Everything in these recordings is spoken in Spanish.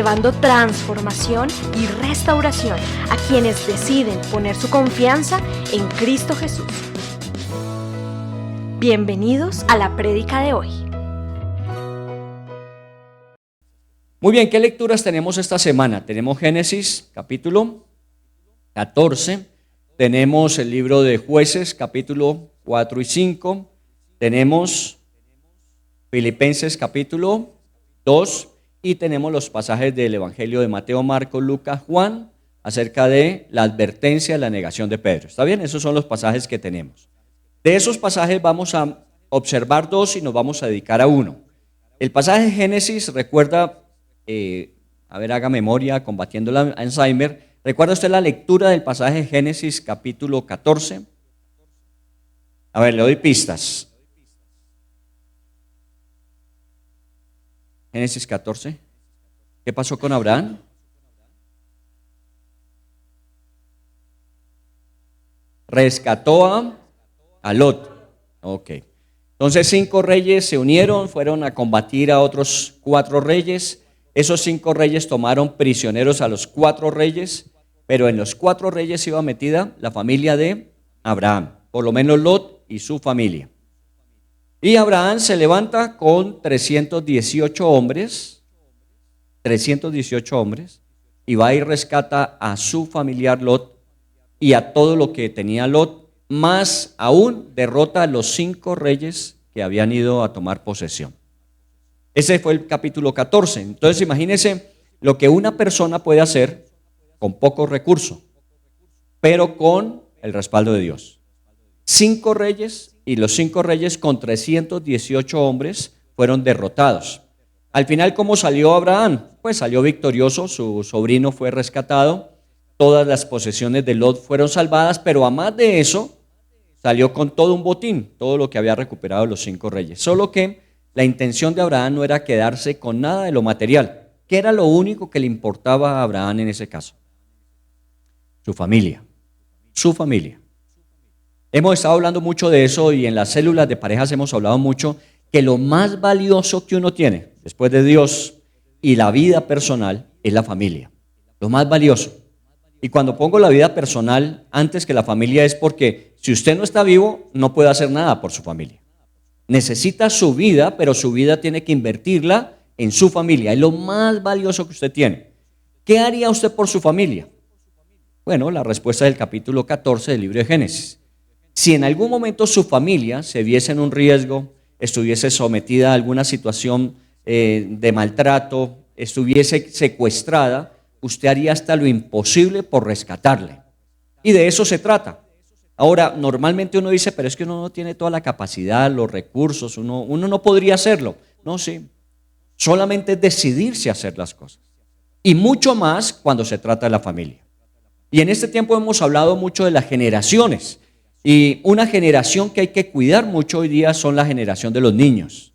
llevando transformación y restauración a quienes deciden poner su confianza en Cristo Jesús. Bienvenidos a la prédica de hoy. Muy bien, ¿qué lecturas tenemos esta semana? Tenemos Génesis, capítulo 14, tenemos el libro de Jueces, capítulo 4 y 5, tenemos Filipenses, capítulo 2, y tenemos los pasajes del Evangelio de Mateo, Marcos, Lucas, Juan, acerca de la advertencia de la negación de Pedro. ¿Está bien? Esos son los pasajes que tenemos. De esos pasajes vamos a observar dos y nos vamos a dedicar a uno. El pasaje de Génesis, recuerda, haga memoria, combatiendo el Alzheimer. ¿Recuerda usted la lectura del pasaje de Génesis, capítulo 14? A ver, le doy pistas. Génesis 14. ¿Qué pasó con Abraham? Rescató a Lot. Ok. Entonces 5 reyes se unieron, fueron a combatir a otros 4 reyes. Esos 5 reyes tomaron prisioneros a los 4 reyes, pero en los 4 reyes iba metida la familia de Abraham, por lo menos Lot y su familia. Y Abraham se levanta con 318 hombres, y va y rescata a su familiar Lot y a todo lo que tenía Lot, más aún derrota a los 5 reyes que habían ido a tomar posesión. Ese fue el capítulo 14. Entonces imagínense lo que una persona puede hacer con pocos recursos, pero con el respaldo de Dios. 5 reyes, y los 5 reyes con 318 hombres fueron derrotados. Al final, ¿cómo salió Abraham? Pues salió victorioso, su sobrino fue rescatado, todas las posesiones de Lot fueron salvadas, pero a más de eso, salió con todo un botín, todo lo que había recuperado los 5 reyes. Solo que la intención de Abraham no era quedarse con nada de lo material, que era lo único que le importaba a Abraham en ese caso. Su familia. Hemos estado hablando mucho de eso y en las células de parejas hemos hablado mucho que lo más valioso que uno tiene después de Dios y la vida personal es la familia. Lo más valioso. Y cuando pongo la vida personal antes que la familia es porque si usted no está vivo no puede hacer nada por su familia. Necesita su vida, pero su vida tiene que invertirla en su familia. Es lo más valioso que usted tiene. ¿Qué haría usted por su familia? Bueno, la respuesta del capítulo 14 del libro de Génesis. Si en algún momento su familia se viese en un riesgo, estuviese sometida a alguna situación de maltrato, estuviese secuestrada, usted haría hasta lo imposible por rescatarle. Y de eso se trata. Ahora, normalmente uno dice, pero es que uno no tiene toda la capacidad, los recursos, uno no podría hacerlo. No, sí. Solamente es decidirse a hacer las cosas. Y mucho más cuando se trata de la familia. Y en este tiempo hemos hablado mucho de las generaciones. Y una generación que hay que cuidar mucho hoy día son la generación de los niños.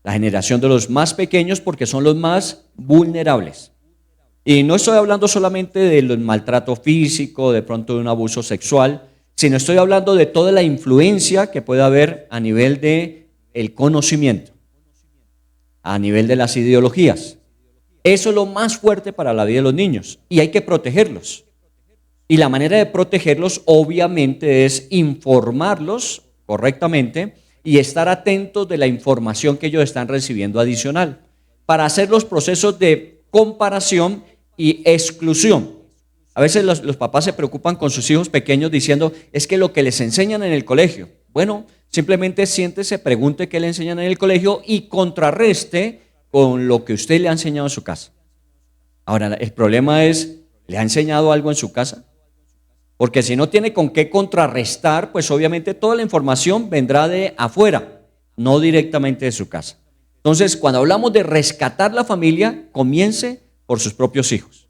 La generación de los más pequeños porque son los más vulnerables. Y no estoy hablando solamente del maltrato físico, de pronto de un abuso sexual, sino estoy hablando de toda la influencia que puede haber a nivel de el conocimiento, a nivel de las ideologías. Eso es lo más fuerte para la vida de los niños y hay que protegerlos. Y la manera de protegerlos obviamente es informarlos correctamente y estar atentos de la información que ellos están recibiendo adicional para hacer los procesos de comparación y exclusión. A veces los papás se preocupan con sus hijos pequeños diciendo, es que lo que les enseñan en el colegio. Bueno, simplemente siéntese, pregunte qué le enseñan en el colegio y contrarreste con lo que usted le ha enseñado en su casa. Ahora, el problema es, ¿le ha enseñado algo en su casa? Porque si no tiene con qué contrarrestar, pues obviamente toda la información vendrá de afuera, no directamente de su casa. Entonces, cuando hablamos de rescatar la familia, comience por sus propios hijos.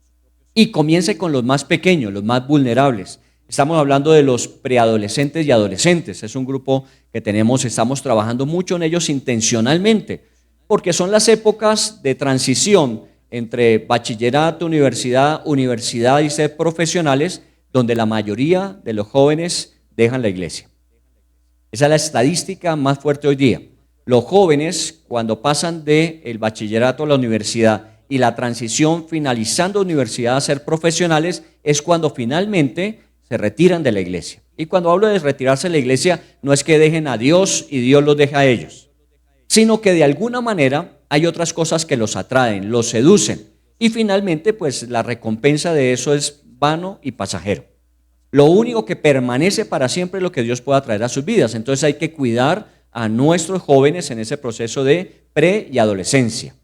Y comience con los más pequeños, los más vulnerables. Estamos hablando de los preadolescentes y adolescentes. Es un grupo que estamos trabajando mucho en ellos intencionalmente, porque son las épocas de transición entre bachillerato, universidad y ser profesionales, donde la mayoría de los jóvenes dejan la iglesia. Esa es la estadística más fuerte hoy día. Los jóvenes, cuando pasan del bachillerato a la universidad y la transición finalizando universidad a ser profesionales es cuando finalmente se retiran de la iglesia. Y cuando hablo de retirarse de la iglesia, no es que dejen a Dios y Dios los deja a ellos, sino que de alguna manera hay otras cosas que los atraen, los seducen. Y finalmente, pues la recompensa de eso es vano y pasajero. Lo único que permanece para siempre es lo que Dios pueda traer a sus vidas. Entonces hay que cuidar a nuestros jóvenes en ese proceso de pre y adolescencia.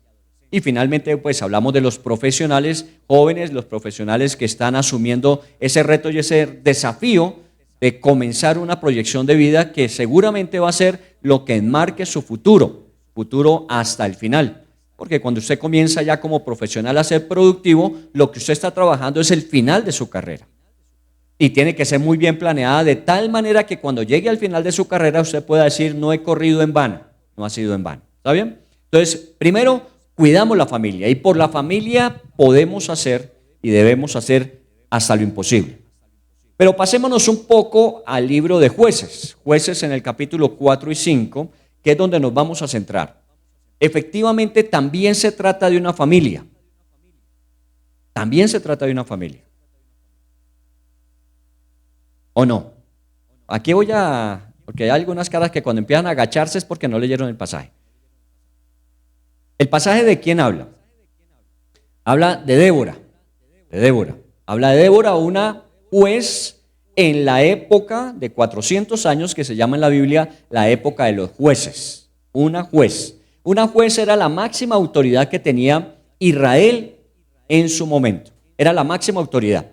Y finalmente, pues hablamos de los profesionales jóvenes, los profesionales que están asumiendo ese reto y ese desafío de comenzar una proyección de vida que seguramente va a ser lo que enmarque su futuro hasta el final. Porque cuando usted comienza ya como profesional a ser productivo, lo que usted está trabajando es el final de su carrera. Y tiene que ser muy bien planeada de tal manera que cuando llegue al final de su carrera usted pueda decir, no he corrido en vano, no ha sido en vano. ¿Está bien? Entonces, primero, cuidamos la familia y por la familia podemos hacer y debemos hacer hasta lo imposible. Pero pasémonos un poco al libro de Jueces, Jueces en el capítulo 4 y 5, que es donde nos vamos a centrar. Efectivamente, también se trata de una familia. También se trata de una familia. ¿O no? Aquí porque hay algunas caras que cuando empiezan a agacharse es porque no leyeron el pasaje. ¿El pasaje de quién habla? Habla de Débora. Habla de Débora, una juez en la época de 400 años que se llama en la Biblia la época de los jueces. Una juez. Una juez era la máxima autoridad que tenía Israel en su momento. Era la máxima autoridad.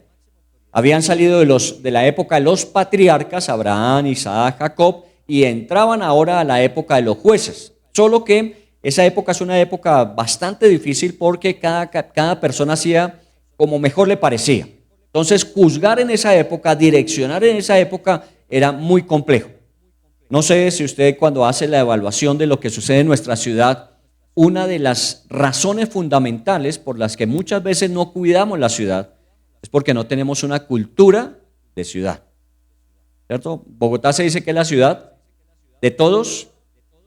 Habían salido de la época de los patriarcas, Abraham, Isaac, Jacob, y entraban ahora a la época de los jueces. Solo que esa época es una época bastante difícil porque cada persona hacía como mejor le parecía. Entonces, juzgar en esa época, direccionar en esa época era muy complejo. No sé si usted cuando hace la evaluación de lo que sucede en nuestra ciudad, una de las razones fundamentales por las que muchas veces no cuidamos la ciudad es porque no tenemos una cultura de ciudad. ¿Cierto? Bogotá se dice que es la ciudad de todos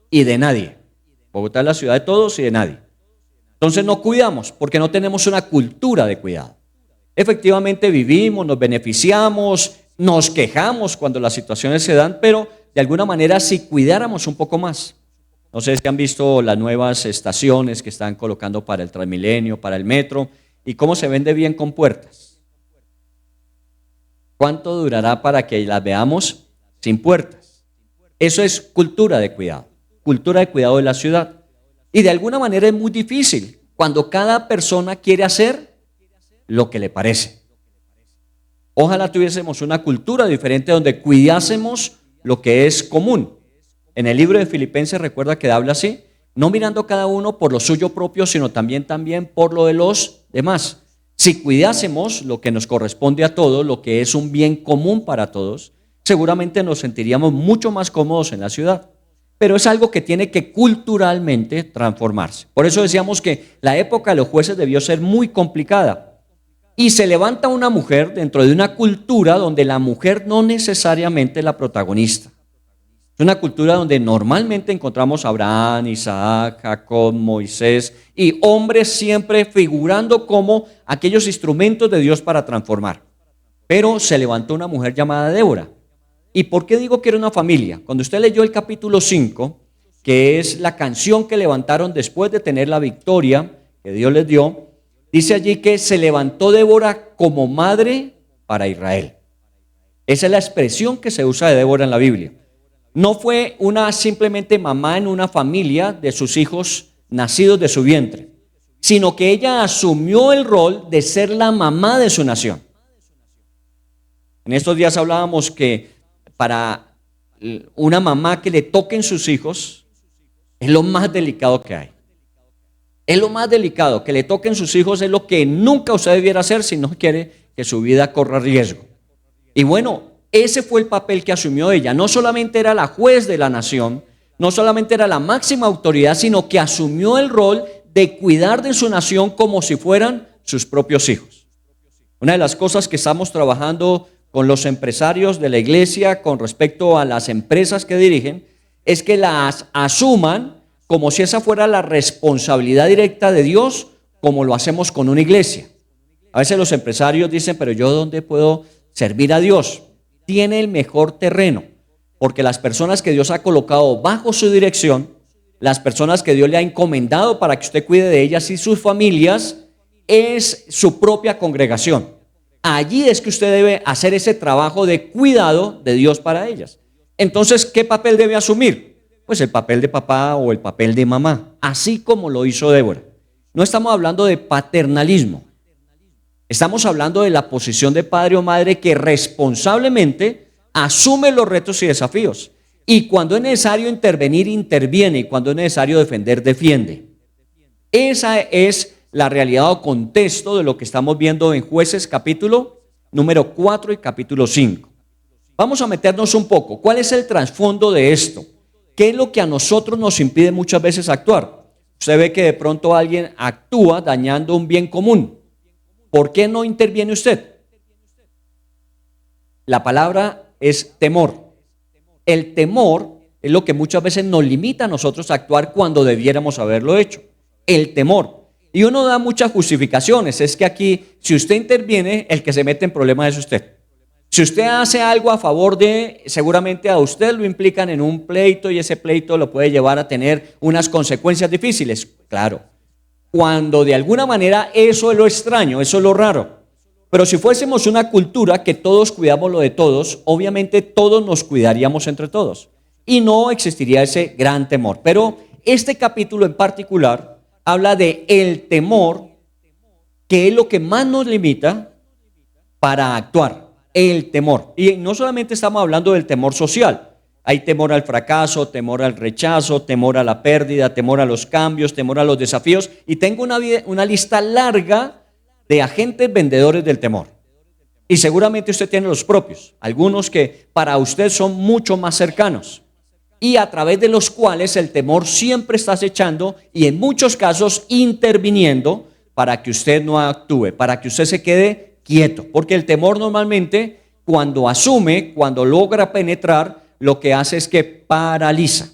y de nadie. Bogotá es la ciudad de todos y de nadie. Entonces no cuidamos porque no tenemos una cultura de cuidado. Efectivamente vivimos, nos beneficiamos, nos quejamos cuando las situaciones se dan, pero de alguna manera si cuidáramos un poco más. No sé si han visto las nuevas estaciones que están colocando para el Transmilenio, para el metro, y cómo se vende bien con puertas. ¿Cuánto durará para que las veamos sin puertas? Eso es cultura de cuidado de la ciudad. Y de alguna manera es muy difícil cuando cada persona quiere hacer lo que le parece. Ojalá tuviésemos una cultura diferente donde cuidásemos lo que es común. En el libro de Filipenses recuerda que habla así, no mirando cada uno por lo suyo propio, sino también por lo de los demás. Si cuidásemos lo que nos corresponde a todos, lo que es un bien común para todos, seguramente nos sentiríamos mucho más cómodos en la ciudad. Pero es algo que tiene que culturalmente transformarse. Por eso decíamos que la época de los jueces debió ser muy complicada. Y se levanta una mujer dentro de una cultura donde la mujer no necesariamente es la protagonista. Es una cultura donde normalmente encontramos a Abraham, Isaac, Jacob, Moisés y hombres siempre figurando como aquellos instrumentos de Dios para transformar. Pero se levantó una mujer llamada Débora. ¿Y por qué digo que era una familia? Cuando usted leyó el capítulo 5, que es la canción que levantaron después de tener la victoria que Dios les dio, dice allí que se levantó Débora como madre para Israel. Esa es la expresión que se usa de Débora en la Biblia. No fue una simplemente mamá en una familia de sus hijos nacidos de su vientre, sino que ella asumió el rol de ser la mamá de su nación. En estos días hablábamos que para una mamá que le toquen sus hijos es lo más delicado que hay. Es lo más delicado, que le toquen sus hijos es lo que nunca usted debiera hacer si no quiere que su vida corra riesgo. Y bueno, ese fue el papel que asumió ella. No solamente era la juez de la nación, no solamente era la máxima autoridad, sino que asumió el rol de cuidar de su nación como si fueran sus propios hijos. Una de las cosas que estamos trabajando con los empresarios de la iglesia con respecto a las empresas que dirigen es que las asuman como si esa fuera la responsabilidad directa de Dios como lo hacemos con una iglesia. A veces los empresarios dicen, pero ¿yo dónde puedo servir a Dios? Tiene el mejor terreno, porque las personas que Dios ha colocado bajo su dirección, las personas que Dios le ha encomendado para que usted cuide de ellas y sus familias, es su propia congregación. Allí es que usted debe hacer ese trabajo de cuidado de Dios para ellas. Entonces, ¿qué papel debe asumir? Pues el papel de papá o el papel de mamá, así como lo hizo Débora. No estamos hablando de paternalismo. Estamos hablando de la posición de padre o madre que responsablemente asume los retos y desafíos. Y cuando es necesario intervenir, interviene. Y cuando es necesario defender, defiende. Esa es la realidad o contexto de lo que estamos viendo en Jueces capítulo número 4 y capítulo 5. Vamos a meternos un poco. ¿Cuál es el trasfondo de esto? ¿Qué es lo que a nosotros nos impide muchas veces actuar? Usted ve que de pronto alguien actúa dañando un bien común. ¿Por qué no interviene usted? La palabra es temor. El temor es lo que muchas veces nos limita a nosotros a actuar cuando debiéramos haberlo hecho. El temor. Y uno da muchas justificaciones. Es que aquí, si usted interviene, el que se mete en problemas es usted. Si usted hace algo a favor de, seguramente a usted lo implican en un pleito y ese pleito lo puede llevar a tener unas consecuencias difíciles. Claro. Cuando de alguna manera eso es lo extraño, eso es lo raro. Pero si fuésemos una cultura que todos cuidamos lo de todos, obviamente todos nos cuidaríamos entre todos y no existiría ese gran temor. Pero este capítulo en particular habla de el temor, que es lo que más nos limita para actuar, el temor. Y no solamente estamos hablando del temor social. Hay temor al fracaso, temor al rechazo, temor a la pérdida, temor a los cambios, temor a los desafíos. Y tengo una lista larga de agentes vendedores del temor. Y seguramente usted tiene los propios, algunos que para usted son mucho más cercanos y a través de los cuales el temor siempre está acechando y en muchos casos interviniendo para que usted no actúe, para que usted se quede quieto. Porque el temor normalmente cuando asume, cuando logra penetrar, lo que hace es que paraliza.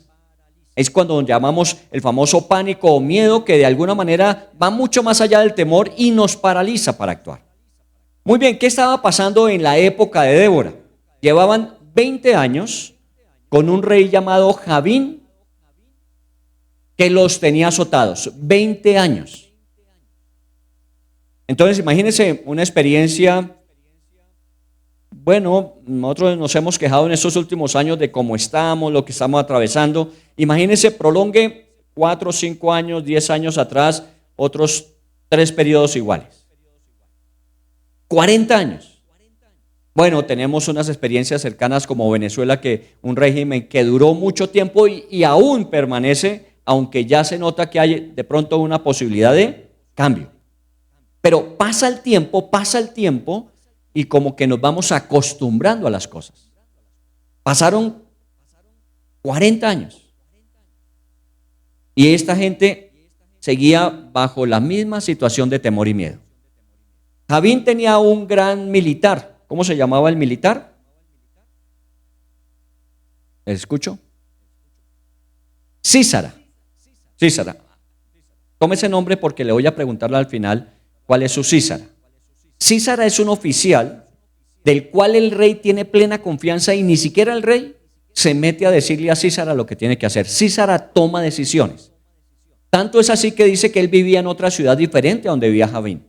Es cuando llamamos el famoso pánico o miedo, que de alguna manera va mucho más allá del temor y nos paraliza para actuar. Muy bien, ¿qué estaba pasando en la época de Débora? Llevaban 20 años con un rey llamado Javín que los tenía azotados. 20 años. Entonces, imagínense una experiencia. Bueno, nosotros nos hemos quejado en estos últimos años de cómo estamos, lo que estamos atravesando. Imagínense, prolongue 4, 5 años, 10 años atrás, otros 3 periodos iguales. 40 años. Bueno, tenemos unas experiencias cercanas como Venezuela, que un régimen que duró mucho tiempo y aún permanece, aunque ya se nota que hay de pronto una posibilidad de cambio. Pero pasa el tiempo y como que nos vamos acostumbrando a las cosas. Pasaron 40 años y esta gente seguía bajo la misma situación de temor y miedo. Javín tenía un gran militar. ¿Cómo se llamaba el militar? ¿Escucho? Sísara. Tome ese nombre porque le voy a preguntarle al final cuál es su Sísara. Sísara es un oficial del cual el rey tiene plena confianza y ni siquiera el rey se mete a decirle a Sísara lo que tiene que hacer. Sísara toma decisiones. Tanto es así que dice que él vivía en otra ciudad diferente a donde vivía Javín.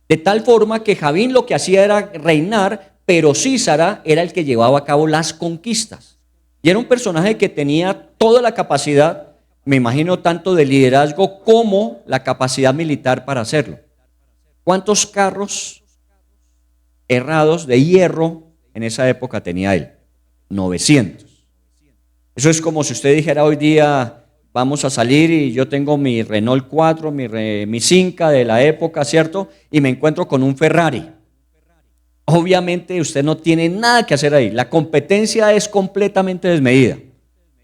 De tal forma que Javín lo que hacía era reinar, pero Sísara era el que llevaba a cabo las conquistas. Y era un personaje que tenía toda la capacidad, me imagino, tanto de liderazgo como la capacidad militar para hacerlo. ¿Cuántos carros herrados de hierro en esa época tenía él? 900. Eso es como si usted dijera hoy día, vamos a salir y yo tengo mi Renault 4, mi Cinca de la época, ¿cierto? Y me encuentro con un Ferrari. Obviamente usted no tiene nada que hacer ahí. La competencia es completamente desmedida.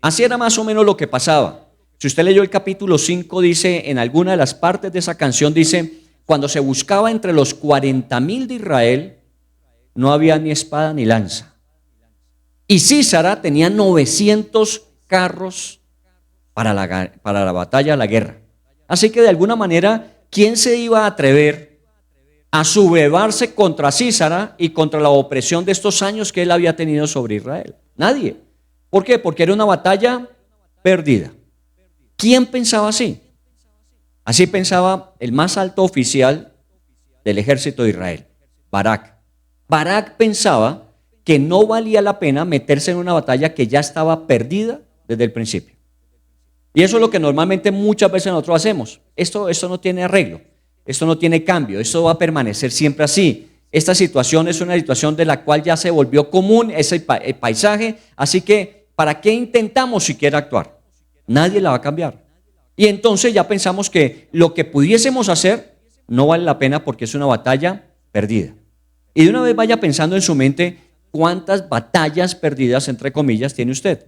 Así era más o menos lo que pasaba. Si usted leyó el capítulo 5, dice, en alguna de las partes de esa canción, dice, cuando se buscaba entre los 40,000 de Israel, no había ni espada ni lanza. Y Sísara tenía 900 carros para la batalla, la guerra. Así que de alguna manera, ¿quién se iba a atrever a sublevarse contra Císara y contra la opresión de estos años que él había tenido sobre Israel? Nadie. ¿Por qué? Porque era una batalla perdida. ¿Quién pensaba así? Así pensaba el más alto oficial del ejército de Israel, Barak. Barak pensaba que no valía la pena meterse en una batalla que ya estaba perdida desde el principio. Y eso es lo que normalmente muchas veces nosotros hacemos. Esto no tiene arreglo, esto no tiene cambio, esto va a permanecer siempre así. Esta situación es una situación de la cual ya se volvió común ese paisaje, así que ¿para qué intentamos siquiera actuar? Nadie la va a cambiar. Y entonces ya pensamos que lo que pudiésemos hacer no vale la pena porque es una batalla perdida. Y de una vez vaya pensando en su mente cuántas batallas perdidas, entre comillas, tiene usted.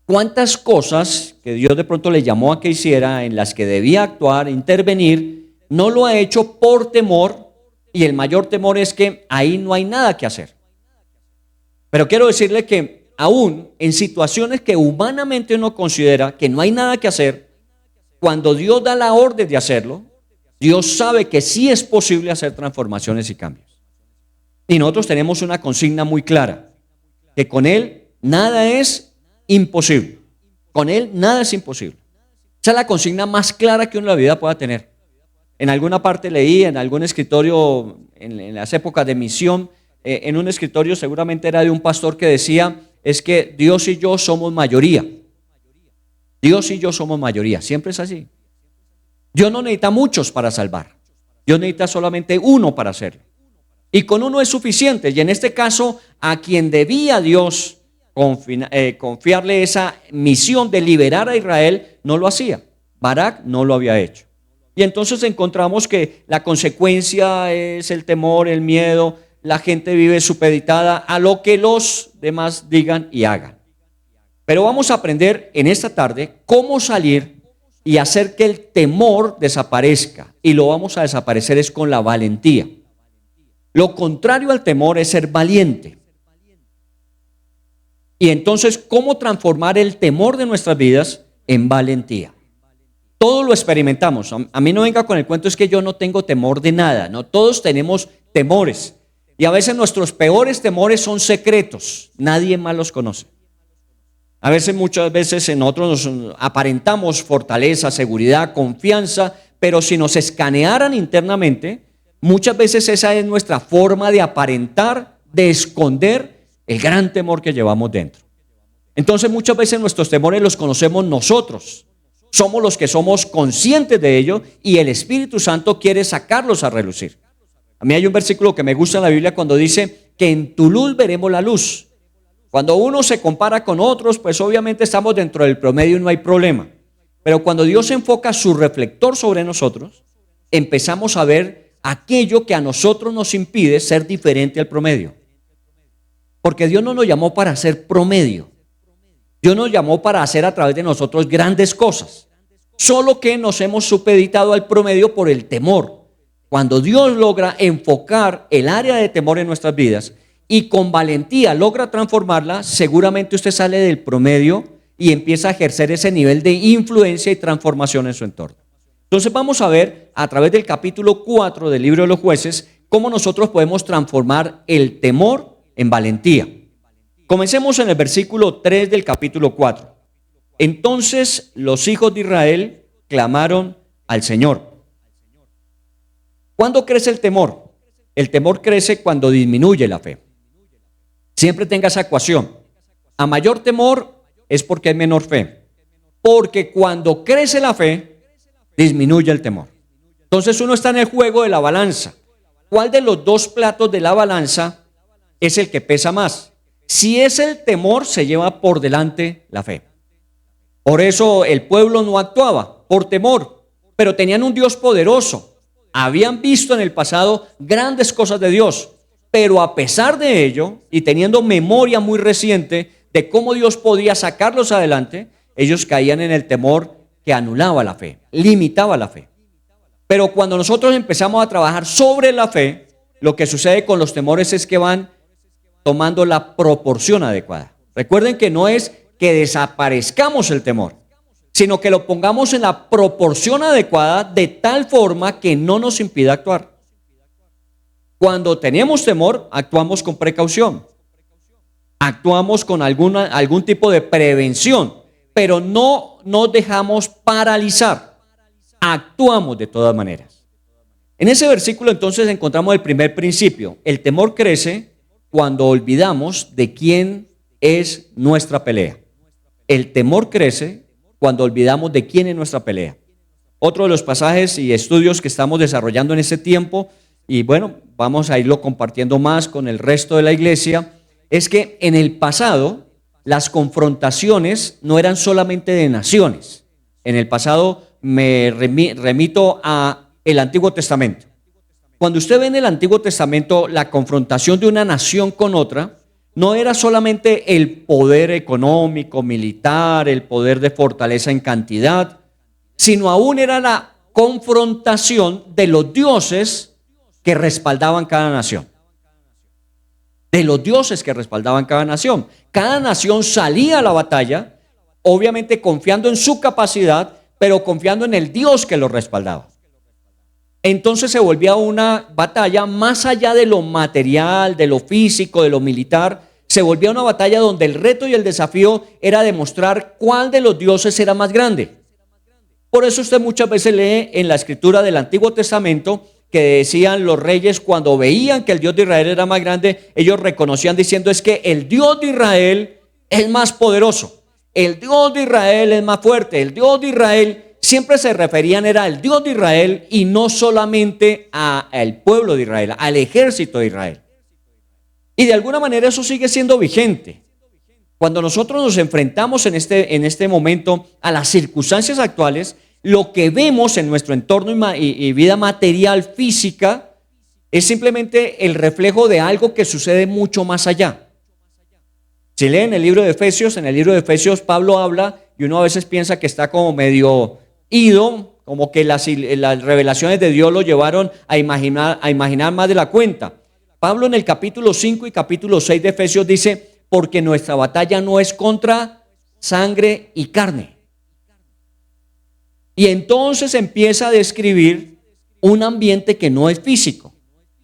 Cuántas cosas que Dios de pronto le llamó a que hiciera, en las que debía actuar, intervenir, no lo ha hecho por temor, y el mayor temor es que ahí no hay nada que hacer. Pero quiero decirle que aún en situaciones que humanamente uno considera que no hay nada que hacer, cuando Dios da la orden de hacerlo, Dios sabe que sí es posible hacer transformaciones y cambios. Y nosotros tenemos una consigna muy clara, que con Él nada es imposible. Con Él nada es imposible. Esa es la consigna más clara que uno en la vida pueda tener. En alguna parte leí, en algún escritorio, en las épocas de misión, en un escritorio seguramente era de un pastor que decía, es que Dios y yo somos mayoría. Dios y yo somos mayoría, siempre es así. Dios no necesita muchos para salvar. Dios necesita solamente uno para hacerlo. Y con uno es suficiente. Y en este caso, a quien debía Dios confiarle esa misión de liberar a Israel, no lo hacía. Barak no lo había hecho. Y entonces encontramos que la consecuencia es el temor, el miedo. La gente vive supeditada a lo que los demás digan y hagan. Pero vamos a aprender en esta tarde cómo salir y hacer que el temor desaparezca. Y lo vamos a desaparecer es con la valentía. Lo contrario al temor es ser valiente. Y entonces, ¿cómo transformar el temor de nuestras vidas en valentía? Todos lo experimentamos. A mí no venga con el cuento, es que yo no tengo temor de nada. No, todos tenemos temores. Y a veces nuestros peores temores son secretos. Nadie más los conoce. A veces, muchas veces nosotros nos aparentamos fortaleza, seguridad, confianza, pero si nos escanearan internamente, muchas veces esa es nuestra forma de aparentar, de esconder el gran temor que llevamos dentro. Entonces muchas veces nuestros temores los conocemos nosotros. Somos los que somos conscientes de ello y el Espíritu Santo quiere sacarlos a relucir. A mí hay un versículo que me gusta en la Biblia cuando dice que en tu luz veremos la luz. Cuando uno se compara con otros, pues obviamente estamos dentro del promedio y no hay problema. Pero cuando Dios enfoca su reflector sobre nosotros, empezamos a ver aquello que a nosotros nos impide ser diferente al promedio. Porque Dios no nos llamó para ser promedio. Dios nos llamó para hacer a través de nosotros grandes cosas. Solo que nos hemos supeditado al promedio por el temor. Cuando Dios logra enfocar el área de temor en nuestras vidas y con valentía logra transformarla, seguramente usted sale del promedio y empieza a ejercer ese nivel de influencia y transformación en su entorno. Entonces vamos a ver a través del capítulo 4 del libro de los Jueces cómo nosotros podemos transformar el temor en valentía. Comencemos en el versículo 3 del capítulo 4. Entonces los hijos de Israel clamaron al Señor. ¿Cuándo crece el temor? El temor crece cuando disminuye la fe. Siempre tenga esa ecuación. A mayor temor es porque hay menor fe. Porque cuando crece la fe, disminuye el temor. Entonces uno está en el juego de la balanza. ¿Cuál de los dos platos de la balanza es el que pesa más? Si es el temor, se lleva por delante la fe. Por eso el pueblo no actuaba, por temor, pero tenían un Dios poderoso. Habían visto en el pasado grandes cosas de Dios, pero a pesar de ello, y teniendo memoria muy reciente de cómo Dios podía sacarlos adelante, ellos caían en el temor que anulaba la fe, limitaba la fe. Pero cuando nosotros empezamos a trabajar sobre la fe, lo que sucede con los temores es que van tomando la proporción adecuada. Recuerden que no es que desaparezcamos el temor, sino que lo pongamos en la proporción adecuada de tal forma que no nos impida actuar. Cuando tenemos temor, actuamos con precaución, actuamos con algún tipo de prevención, pero no nos dejamos paralizar, actuamos de todas maneras. En ese versículo entonces encontramos el primer principio: el temor crece cuando olvidamos de quién es nuestra pelea. El temor crece cuando olvidamos de quién es nuestra pelea. Otro de los pasajes y estudios que estamos desarrollando en este tiempo, y bueno, vamos a irlo compartiendo más con el resto de la iglesia, es que en el pasado las confrontaciones no eran solamente de naciones. En el pasado me remito a el Antiguo Testamento. Cuando usted ve en el Antiguo Testamento la confrontación de una nación con otra, no era solamente el poder económico, militar, el poder de fortaleza en cantidad, sino aún era la confrontación de los dioses que respaldaban cada nación. De los dioses que respaldaban cada nación. Cada nación salía a la batalla, obviamente confiando en su capacidad, pero confiando en el Dios que lo respaldaba. Entonces se volvía una batalla más allá de lo material, de lo físico, de lo militar. Se volvía una batalla donde el reto y el desafío era demostrar cuál de los dioses era más grande. Por eso usted muchas veces lee en la escritura del Antiguo Testamento que decían los reyes, cuando veían que el Dios de Israel era más grande, ellos reconocían diciendo: es que el Dios de Israel es más poderoso, el Dios de Israel es más fuerte, el Dios de Israel. Siempre se referían era al Dios de Israel y no solamente al pueblo de Israel, al ejército de Israel. Y de alguna manera eso sigue siendo vigente. Cuando nosotros nos enfrentamos en este momento a las circunstancias actuales, lo que vemos en nuestro entorno y vida material, física, es simplemente el reflejo de algo que sucede mucho más allá. Si leen el libro de Efesios, en el libro de Efesios Pablo habla, y uno a veces piensa que está como medio ido, como que las revelaciones de Dios lo llevaron a imaginar más de la cuenta. Pablo en el capítulo 5 y capítulo 6 de Efesios dice: porque nuestra batalla no es contra sangre y carne. Y entonces empieza a describir un ambiente que no es físico.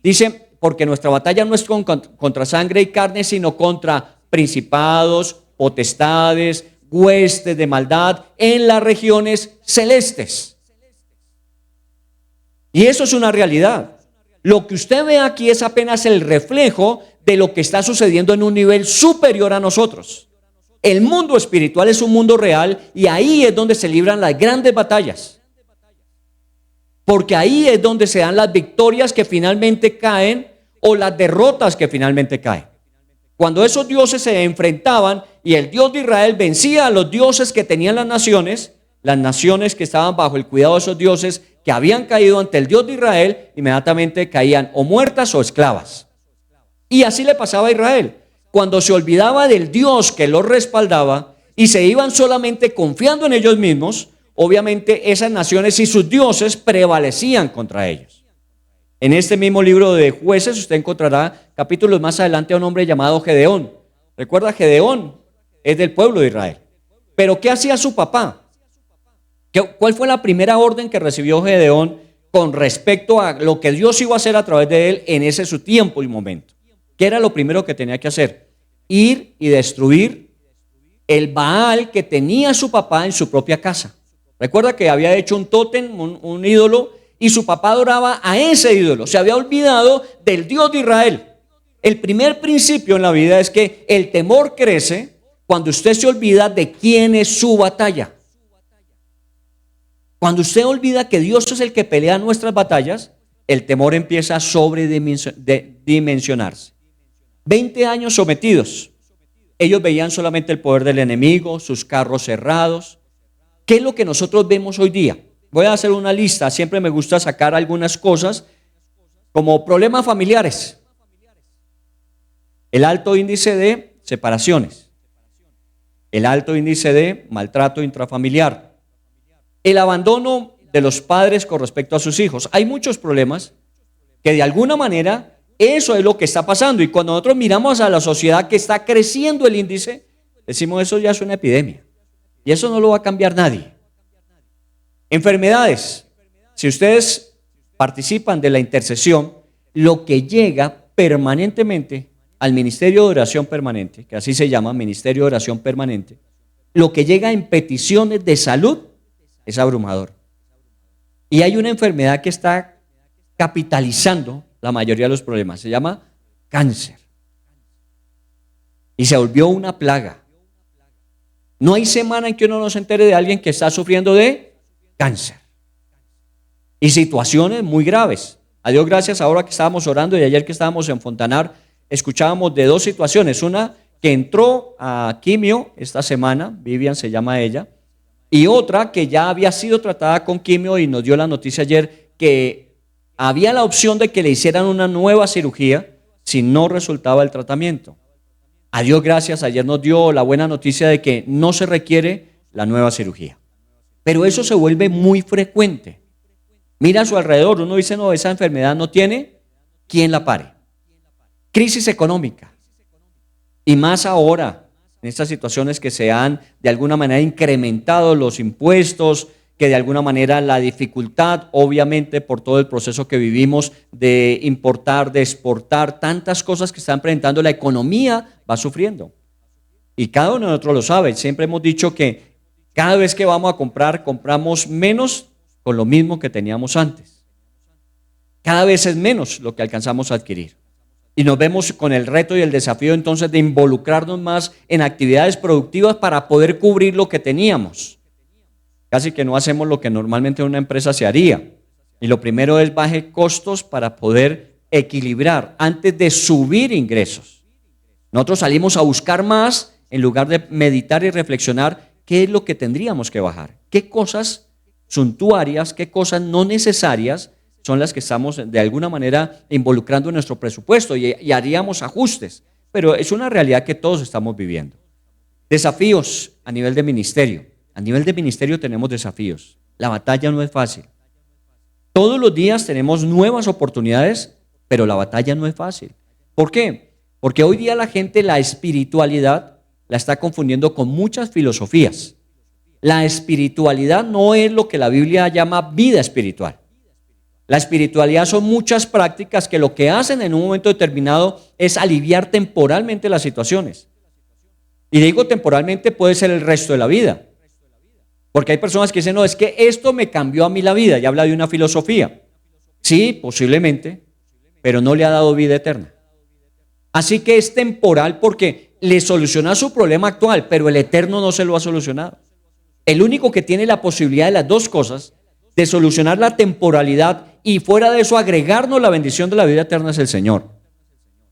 Dice: porque nuestra batalla no es contra sangre y carne, sino contra principados, potestades, huestes de maldad en las regiones celestes. Y eso es una realidad. Lo que usted ve aquí es apenas el reflejo de lo que está sucediendo en un nivel superior a nosotros. El mundo espiritual es un mundo real y ahí es donde se libran las grandes batallas. Porque ahí es donde se dan las victorias que finalmente caen o las derrotas que finalmente caen. Cuando esos dioses se enfrentaban y el Dios de Israel vencía a los dioses que tenían las naciones que estaban bajo el cuidado de esos dioses que habían caído ante el Dios de Israel, inmediatamente caían o muertas o esclavas. Y así le pasaba a Israel. Cuando se olvidaba del Dios que los respaldaba y se iban solamente confiando en ellos mismos, obviamente esas naciones y sus dioses prevalecían contra ellos. En este mismo libro de Jueces usted encontrará capítulos más adelante a un hombre llamado Gedeón. Recuerda, Gedeón es del pueblo de Israel. Pero ¿qué hacía su papá? ¿Cuál fue la primera orden que recibió Gedeón con respecto a lo que Dios iba a hacer a través de él en ese su tiempo y momento? ¿Qué era lo primero que tenía que hacer? Ir y destruir el Baal que tenía su papá en su propia casa. Recuerda que había hecho un tótem, un ídolo, y su papá adoraba a ese ídolo. Se había olvidado del Dios de Israel. El primer principio en la vida es que el temor crece cuando usted se olvida de quién es su batalla. Cuando usted olvida que Dios es el que pelea nuestras batallas, el temor empieza a sobredimensionarse. 20 años sometidos. Ellos veían solamente el poder del enemigo, sus carros cerrados. ¿Qué es lo que nosotros vemos hoy día? Voy a hacer una lista, siempre me gusta sacar algunas cosas como problemas familiares. El alto índice de separaciones. El alto índice de maltrato intrafamiliar. El abandono de los padres con respecto a sus hijos. Hay muchos problemas que de alguna manera eso es lo que está pasando. Y cuando nosotros miramos a la sociedad que está creciendo el índice, decimos eso ya es una epidemia. Y eso no lo va a cambiar nadie. Enfermedades. Si ustedes participan de la intercesión, lo que llega permanentemente al Ministerio de Oración Permanente, que así se llama, Ministerio de Oración Permanente, lo que llega en peticiones de salud es abrumador. Y hay una enfermedad que está capitalizando la mayoría de los problemas, se llama cáncer. Y se volvió una plaga. No hay semana en que uno no se entere de alguien que está sufriendo de cáncer. Y situaciones muy graves. A Dios gracias, ahora que estábamos orando y ayer que estábamos en Fontanar, escuchábamos de dos situaciones. Una que entró a quimio esta semana, Vivian se llama ella, y otra que ya había sido tratada con quimio y nos dio la noticia ayer que había la opción de que le hicieran una nueva cirugía si no resultaba el tratamiento. A Dios gracias, ayer nos dio la buena noticia de que no se requiere la nueva cirugía. Pero eso se vuelve muy frecuente. Mira a su alrededor, uno dice, no, esa enfermedad no tiene quien la pare. Crisis económica. Y más ahora, en estas situaciones que se han de alguna manera incrementado los impuestos, que de alguna manera la dificultad, obviamente por todo el proceso que vivimos de importar, de exportar, tantas cosas que están presentando, la economía va sufriendo. Y cada uno de nosotros lo sabe, siempre hemos dicho que cada vez que vamos a comprar, compramos menos con lo mismo que teníamos antes. Cada vez es menos lo que alcanzamos a adquirir. Y nos vemos con el reto y el desafío entonces de involucrarnos más en actividades productivas para poder cubrir lo que teníamos. Casi que no hacemos lo que normalmente una empresa se haría. Y lo primero es baje costos para poder equilibrar antes de subir ingresos. Nosotros salimos a buscar más en lugar de meditar y reflexionar qué es lo que tendríamos que bajar. Qué cosas suntuarias, qué cosas no necesarias son las que estamos de alguna manera involucrando en nuestro presupuesto y haríamos ajustes. Pero es una realidad que todos estamos viviendo. Desafíos a nivel de ministerio. A nivel de ministerio tenemos desafíos. La batalla no es fácil. Todos los días tenemos nuevas oportunidades, pero la batalla no es fácil. ¿Por qué? Porque hoy día la gente la espiritualidad la está confundiendo con muchas filosofías. La espiritualidad no es lo que la Biblia llama vida espiritual. La espiritualidad son muchas prácticas que lo que hacen en un momento determinado es aliviar temporalmente las situaciones. Y digo temporalmente, puede ser el resto de la vida. Porque hay personas que dicen, no, es que esto me cambió a mí la vida, y habla de una filosofía. Sí, posiblemente, pero no le ha dado vida eterna. Así que es temporal porque le soluciona su problema actual, pero el eterno no se lo ha solucionado. El único que tiene la posibilidad de las dos cosas, de solucionar la temporalidad y fuera de eso agregarnos la bendición de la vida eterna, es el Señor.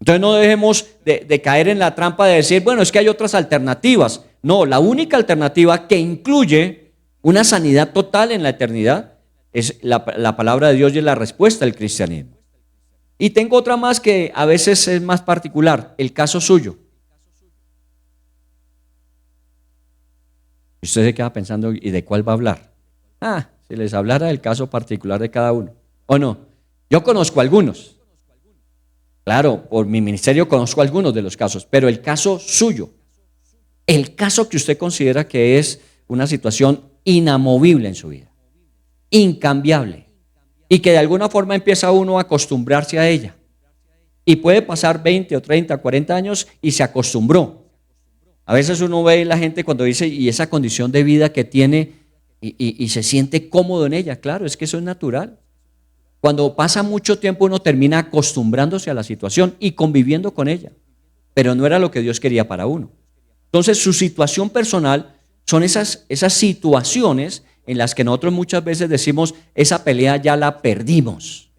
Entonces no dejemos de caer en la trampa de decir, bueno, es que hay otras alternativas. No, la única alternativa que incluye una sanidad total en la eternidad es la palabra de Dios y es la respuesta del cristianismo. Y tengo otra más que a veces es más particular, el caso suyo. Y usted se queda pensando, ¿y de cuál va a hablar? Si les hablara del caso particular de cada uno. ¿O no? Yo conozco algunos. Claro, por mi ministerio conozco algunos de los casos, pero el caso suyo, el caso que usted considera que es una situación inamovible en su vida, incambiable, y que de alguna forma empieza uno a acostumbrarse a ella. Y puede pasar 20 o 30, 40 años y se acostumbró. A veces uno ve a la gente cuando dice, y esa condición de vida que tiene, y se siente cómodo en ella. Claro, es que eso es natural. Cuando pasa mucho tiempo uno termina acostumbrándose a la situación y conviviendo con ella. Pero no era lo que Dios quería para uno. Entonces su situación personal son esas situaciones en las que nosotros muchas veces decimos, esa pelea ya la perdimos.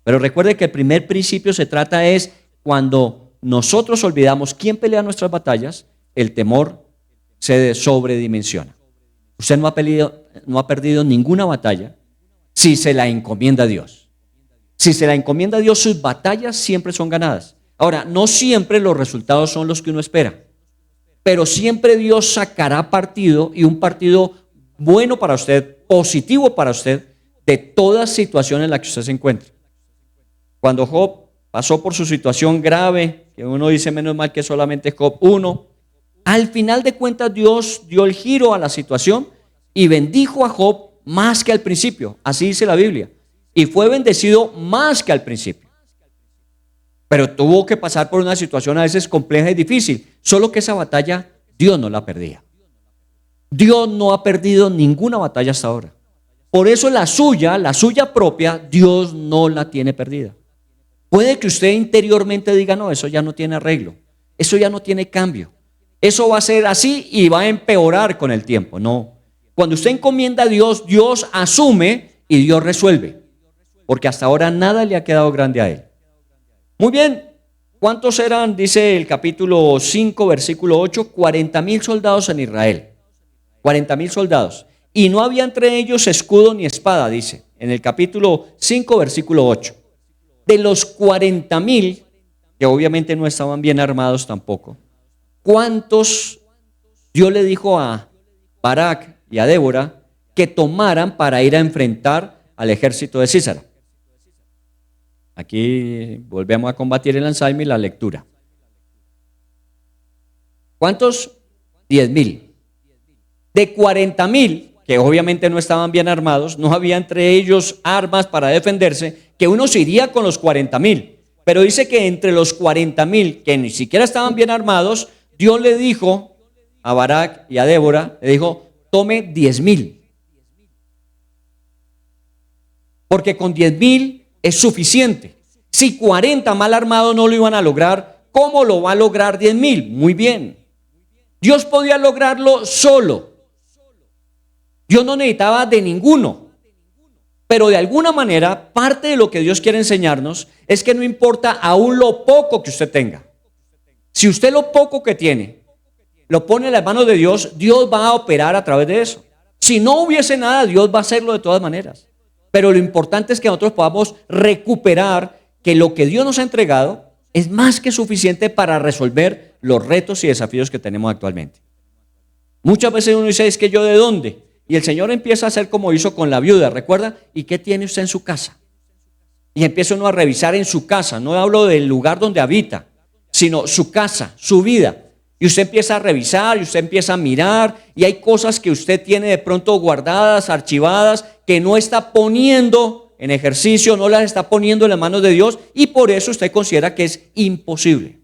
Pero recuerde que el primer principio se trata es cuando nosotros olvidamos quién pelea nuestras batallas, el temor se sobredimensiona. Usted no ha perdido ninguna batalla si se la encomienda a Dios. Si se la encomienda a Dios, sus batallas siempre son ganadas. Ahora, no siempre los resultados son los que uno espera, pero siempre Dios sacará partido, y un partido bueno para usted, positivo para usted, de toda situación en la que usted se encuentre. Cuando Job pasó por su situación grave, que uno dice menos mal que solamente Job 1, al final de cuentas Dios dio el giro a la situación y bendijo a Job más que al principio, así dice la Biblia, y fue bendecido más que al principio. Pero tuvo que pasar por una situación a veces compleja y difícil, solo que esa batalla Dios no la perdía. Dios no ha perdido ninguna batalla hasta ahora. Por eso la suya propia, Dios no la tiene perdida. Puede que usted interiormente diga, no, eso ya no tiene arreglo, eso ya no tiene cambio, eso va a ser así y va a empeorar con el tiempo. No, cuando usted encomienda a Dios, Dios asume y Dios resuelve, porque hasta ahora nada le ha quedado grande a Él. Muy bien, ¿cuántos eran? Dice el capítulo 5, versículo 8, 40,000 soldados en Israel, 40,000 soldados, y no había entre ellos escudo ni espada, dice, en el capítulo 5, versículo 8. De los 40,000, que obviamente no estaban bien armados tampoco, ¿cuántos Dios le dijo a Barak y a Débora que tomaran para ir a enfrentar al ejército de Sísara? Aquí volvemos a combatir el Alzheimer y la lectura. ¿Cuántos? 10,000. De 40,000, que obviamente no estaban bien armados, no había entre ellos armas para defenderse, que uno se iría con los 40,000. Pero dice que entre los 40,000, que ni siquiera estaban bien armados, Dios le dijo a Barak y a Débora, le dijo, tome 10,000. Porque con 10,000 es suficiente. Si 40 mal armados no lo iban a lograr, ¿cómo lo va a lograr 10,000? Muy bien. Dios podía lograrlo solo. Dios no necesitaba de ninguno. Pero de alguna manera, parte de lo que Dios quiere enseñarnos es que no importa aún lo poco que usted tenga. Si usted lo poco que tiene lo pone en las manos de Dios, Dios va a operar a través de eso. Si no hubiese nada, Dios va a hacerlo de todas maneras. Pero lo importante es que nosotros podamos recuperar que lo que Dios nos ha entregado es más que suficiente para resolver los retos y desafíos que tenemos actualmente. Muchas veces uno dice, es que yo de dónde. Y el Señor empieza a hacer como hizo con la viuda, ¿recuerda? ¿Y qué tiene usted en su casa? Y empieza uno a revisar en su casa, no hablo del lugar donde habita, sino su casa, su vida. Y usted empieza a revisar, y usted empieza a mirar, y hay cosas que usted tiene de pronto guardadas, archivadas, que no está poniendo en ejercicio, no las está poniendo en las manos de Dios, y por eso usted considera que es imposible.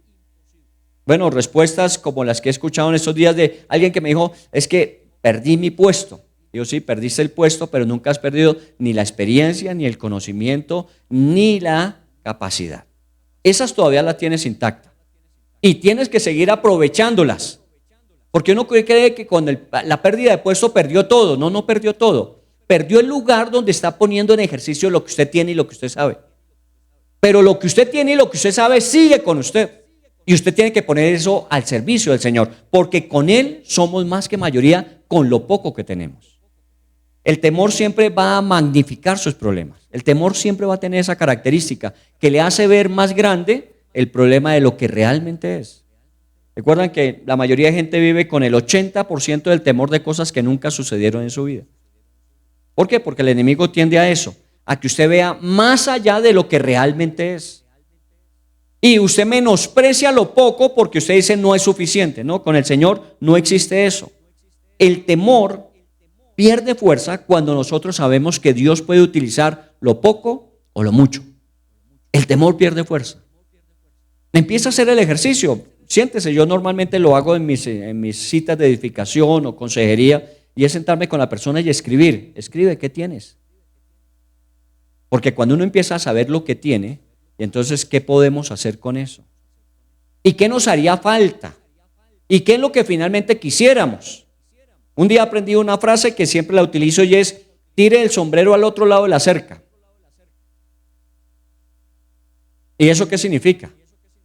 Bueno, respuestas como las que he escuchado en estos días de alguien que me dijo, es que perdí mi puesto. Digo, sí, perdiste el puesto, pero nunca has perdido ni la experiencia, ni el conocimiento, ni la capacidad. Esas todavía las tienes intactas. Y tienes que seguir aprovechándolas. Porque uno cree que con la pérdida de puesto perdió todo. No, no perdió todo. Perdió el lugar donde está poniendo en ejercicio lo que usted tiene y lo que usted sabe. Pero lo que usted tiene y lo que usted sabe sigue con usted. Y usted tiene que poner eso al servicio del Señor. Porque con Él somos más que mayoría con lo poco que tenemos. El temor siempre va a magnificar sus problemas. El temor siempre va a tener esa característica que le hace ver más grande el problema de lo que realmente es. Recuerdan que la mayoría de gente vive con el 80% del temor de cosas que nunca sucedieron en su vida. ¿Por qué? Porque el enemigo tiende a eso, a que usted vea más allá de lo que realmente es. Y usted menosprecia lo poco porque usted dice no es suficiente. No, con el Señor no existe eso. El temor pierde fuerza cuando nosotros sabemos que Dios puede utilizar lo poco o lo mucho. El temor pierde fuerza. Empieza a hacer el ejercicio. Siéntese, yo normalmente lo hago en mis citas de edificación o consejería, y es sentarme con la persona y escribir. Escribe, ¿qué tienes? Porque cuando uno empieza a saber lo que tiene, y entonces, ¿qué podemos hacer con eso? ¿Y qué nos haría falta? ¿Y qué es lo que finalmente quisiéramos? Un día aprendí una frase que siempre la utilizo y es, tire el sombrero al otro lado de la cerca. ¿Y eso qué significa?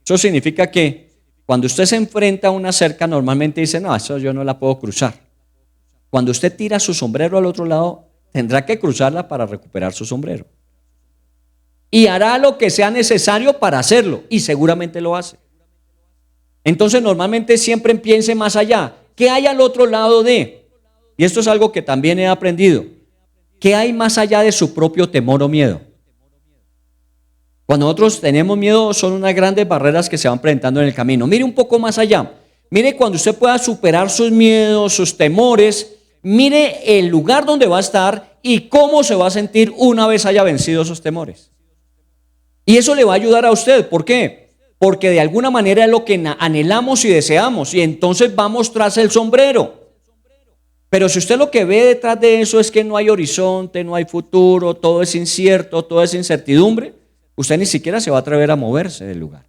Eso significa que cuando usted se enfrenta a una cerca, normalmente dice, no, eso yo no la puedo cruzar. Cuando usted tira su sombrero al otro lado, tendrá que cruzarla para recuperar su sombrero. Y hará lo que sea necesario para hacerlo, y seguramente lo hace. Entonces, normalmente siempre piense más allá. ¿Qué hay al otro lado de? Y esto es algo que también he aprendido. ¿Qué hay más allá de su propio temor o miedo? Cuando nosotros tenemos miedo, son unas grandes barreras que se van presentando en el camino. Mire un poco más allá. Mire cuando usted pueda superar sus miedos, sus temores. Mire el lugar donde va a estar y cómo se va a sentir una vez haya vencido esos temores. Y eso le va a ayudar a usted. ¿Por qué? Porque de alguna manera es lo que anhelamos y deseamos, y entonces vamos tras el sombrero. Pero si usted lo que ve detrás de eso es que no hay horizonte, no hay futuro, todo es incierto, todo es incertidumbre, usted ni siquiera se va a atrever a moverse del lugar.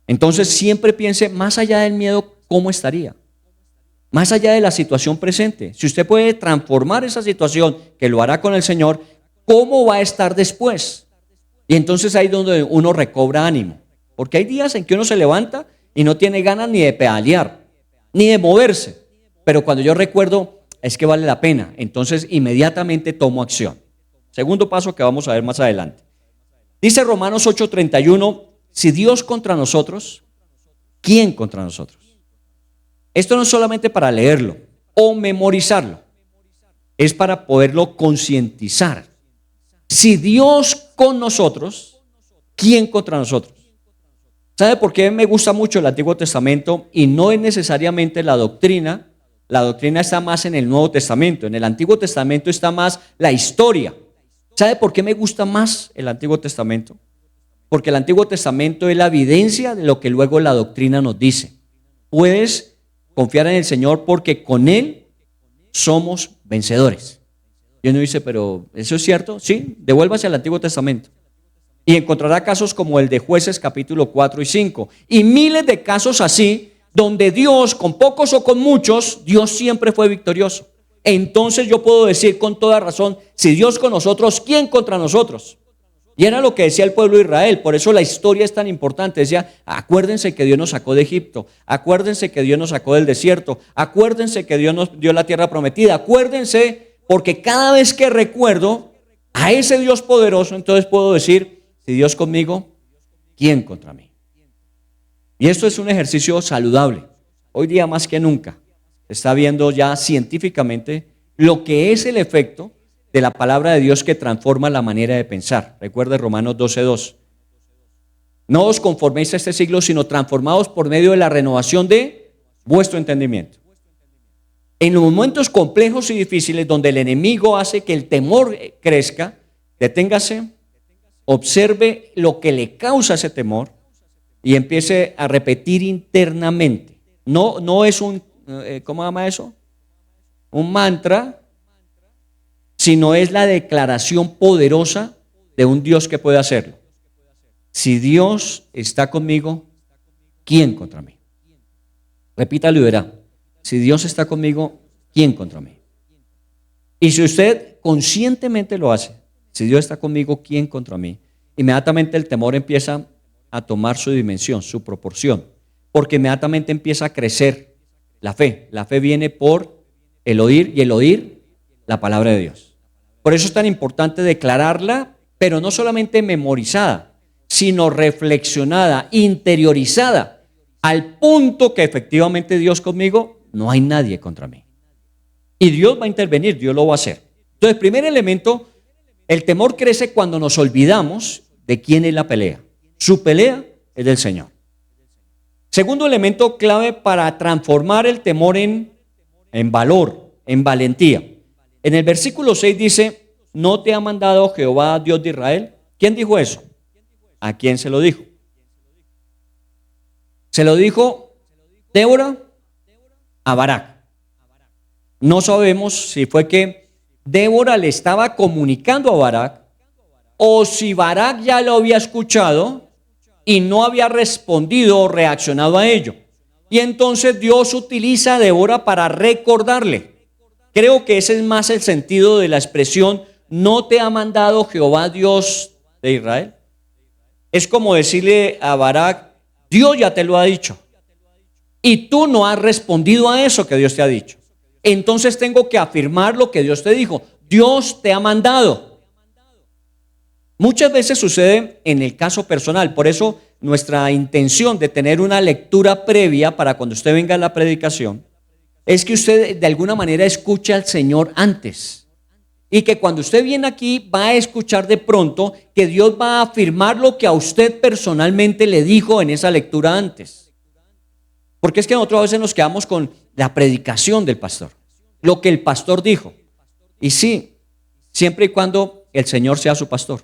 Entonces siempre piense más allá del miedo, ¿cómo estaría? Más allá de la situación presente. Si usted puede transformar esa situación, que lo hará con el Señor, ¿cómo va a estar después? Y entonces ahí es donde uno recobra ánimo. Porque hay días en que uno se levanta y no tiene ganas ni de pedalear, ni de moverse. Pero cuando yo recuerdo, es que vale la pena, entonces inmediatamente tomo acción. Segundo paso que vamos a ver más adelante. Dice Romanos 8:31, si Dios contra nosotros, ¿quién contra nosotros? Esto no es solamente para leerlo o memorizarlo, es para poderlo concientizar. Si Dios con nosotros, ¿quién contra nosotros? ¿Sabe por qué me gusta mucho el Antiguo Testamento y no es necesariamente la doctrina? La doctrina está más en el Nuevo Testamento. En el Antiguo Testamento está más la historia. ¿Sabe por qué me gusta más el Antiguo Testamento? Porque el Antiguo Testamento es la evidencia de lo que luego la doctrina nos dice. Puedes confiar en el Señor porque con Él somos vencedores. Y uno dice, pero ¿eso es cierto? Sí, devuélvase al Antiguo Testamento. Y encontrará casos como el de Jueces capítulo 4 y 5. Y miles de casos así, donde Dios, con pocos o con muchos, Dios siempre fue victorioso. Entonces yo puedo decir con toda razón, si Dios con nosotros, ¿quién contra nosotros? Y era lo que decía el pueblo de Israel. Por eso la historia es tan importante. Decía, acuérdense que Dios nos sacó de Egipto, acuérdense que Dios nos sacó del desierto, acuérdense que Dios nos dio la tierra prometida, acuérdense, porque cada vez que recuerdo a ese Dios poderoso, entonces puedo decir, si Dios conmigo, ¿quién contra mí? Y esto es un ejercicio saludable. Hoy día más que nunca se está viendo ya científicamente lo que es el efecto de la palabra de Dios que transforma la manera de pensar. Recuerde Romanos 12:2. No os conforméis a este siglo, sino transformados por medio de la renovación de vuestro entendimiento. En los momentos complejos y difíciles donde el enemigo hace que el temor crezca, deténgase, observe lo que le causa ese temor y empiece a repetir internamente. No es un, ¿cómo se llama eso? Un mantra, sino es la declaración poderosa de un Dios que puede hacerlo. Si Dios está conmigo, ¿quién contra mí? Repítalo y verá. Si Dios está conmigo, ¿quién contra mí? Y si usted conscientemente lo hace, si Dios está conmigo, ¿quién contra mí? Inmediatamente el temor empieza a tomar su dimensión, su proporción, porque inmediatamente empieza a crecer la fe. La fe viene por el oír y el oír la palabra de Dios. Por eso es tan importante declararla, pero no solamente memorizada, sino reflexionada, interiorizada, al punto que efectivamente Dios conmigo, no hay nadie contra mí. Y Dios va a intervenir, Dios lo va a hacer. Entonces, primer elemento, el temor crece cuando nos olvidamos de quién es la pelea. Su pelea es del Señor. Segundo elemento clave para transformar el temor en valor, en valentía. En el versículo 6 dice, ¿no te ha mandado Jehová, Dios de Israel? ¿Quién dijo eso? ¿A quién se lo dijo? Se lo dijo Débora a Barak. No sabemos si fue que Débora le estaba comunicando a Barak o si Barak ya lo había escuchado y no había respondido o reaccionado a ello. Y entonces Dios utiliza a Débora para recordarle. Creo que ese es más el sentido de la expresión, ¿no te ha mandado Jehová Dios de Israel? Es como decirle a Barak, Dios ya te lo ha dicho y tú no has respondido a eso que Dios te ha dicho. Entonces tengo que afirmar lo que Dios te dijo. Dios te ha mandado. Muchas veces sucede en el caso personal. Por eso nuestra intención de tener una lectura previa para cuando usted venga a la predicación es que usted de alguna manera escuche al Señor antes. Y que cuando usted viene aquí va a escuchar de pronto que Dios va a afirmar lo que a usted personalmente le dijo en esa lectura antes. Porque es que nosotros a veces nos quedamos con la predicación del pastor, lo que el pastor dijo. Y sí, siempre y cuando el Señor sea su pastor.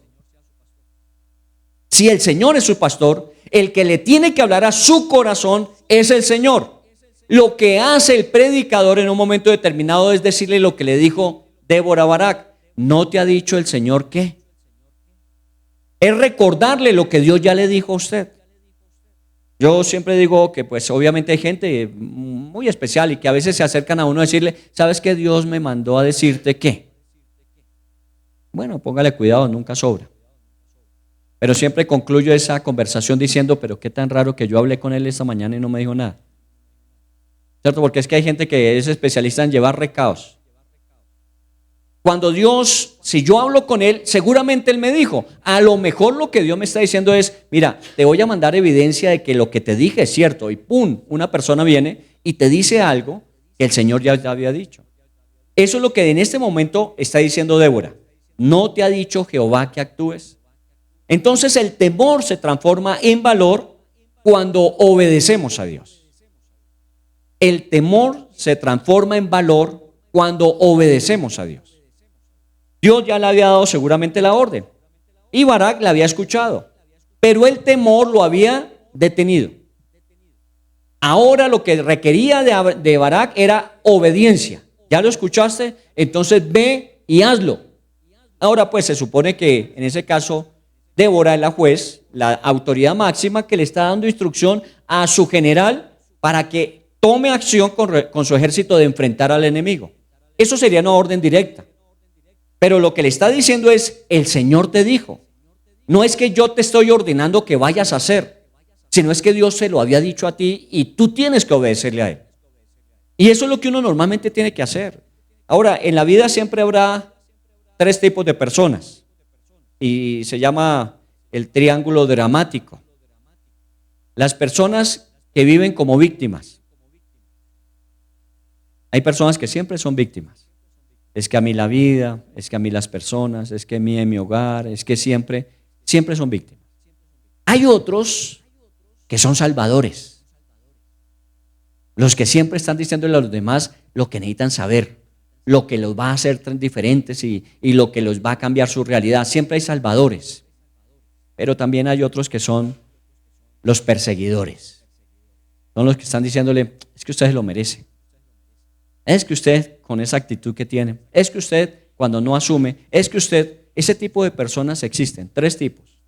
Si el Señor es su pastor, el que le tiene que hablar a su corazón es el Señor. Lo que hace el predicador en un momento determinado es decirle lo que le dijo Débora a Barak. ¿No te ha dicho el Señor qué? Es recordarle lo que Dios ya le dijo a usted. Yo siempre digo que pues obviamente hay gente muy especial y que a veces se acercan a uno a decirle, ¿sabes qué? Dios me mandó a decirte qué. Bueno, póngale cuidado, nunca sobra. Pero siempre concluyo esa conversación diciendo, pero qué tan raro que yo hablé con él esta mañana y no me dijo nada. ¿Cierto? Porque es que hay gente que es especialista en llevar recados. Cuando Dios, si yo hablo con él, seguramente él me dijo, a lo mejor lo que Dios me está diciendo es, mira, te voy a mandar evidencia de que lo que te dije es cierto. Y pum, una persona viene y te dice algo que el Señor ya te había dicho. Eso es lo que en este momento está diciendo Débora. ¿No te ha dicho Jehová que actúes? Entonces el temor se transforma en valor cuando obedecemos a Dios. El temor se transforma en valor cuando obedecemos a Dios. Dios ya le había dado seguramente la orden y Barak la había escuchado, pero el temor lo había detenido. Ahora lo que requería de Barak era obediencia. ¿Ya lo escuchaste? Entonces ve y hazlo. Ahora pues se supone que en ese caso Débora es la juez, la autoridad máxima que le está dando instrucción a su general para que tome acción con su ejército de enfrentar al enemigo. Eso sería una orden directa. Pero lo que le está diciendo es, el Señor te dijo. No es que yo te estoy ordenando que vayas a hacer, sino es que Dios se lo había dicho a ti y tú tienes que obedecerle a Él. Y eso es lo que uno normalmente tiene que hacer. Ahora, en la vida siempre habrá tres tipos de personas y se llama el triángulo dramático. Las personas que viven como víctimas. Hay personas que siempre son víctimas. Es que a mí la vida, es que a mí las personas, es que a mí en mi hogar, es que siempre son víctimas. Hay otros que son salvadores. Los que siempre están diciéndole a los demás lo que necesitan saber, lo que los va a hacer diferentes y lo que los va a cambiar su realidad. Siempre hay salvadores. Pero también hay otros que son los perseguidores. Son los que están diciéndole, es que usted se lo merece. Es que usted, con esa actitud que tiene, es que usted, cuando no asume, es que usted, ese tipo de personas existen, tres tipos.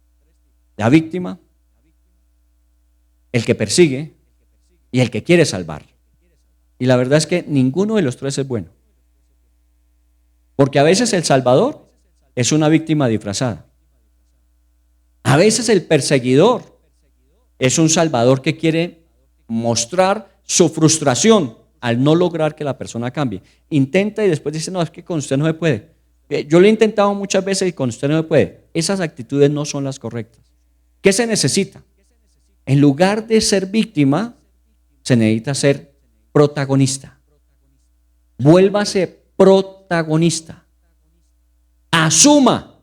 La víctima, el que persigue y el que quiere salvar. Y la verdad es que ninguno de los tres es bueno. Porque a veces el salvador es una víctima disfrazada. A veces el perseguidor es un salvador que quiere mostrar su frustración al no lograr que la persona cambie. Intenta y después dice, no, es que con usted no se puede. Yo lo he intentado muchas veces y con usted no se puede. Esas actitudes no son las correctas. ¿Qué se necesita? En lugar de ser víctima, se necesita ser protagonista. Vuélvase protagonista. Asuma.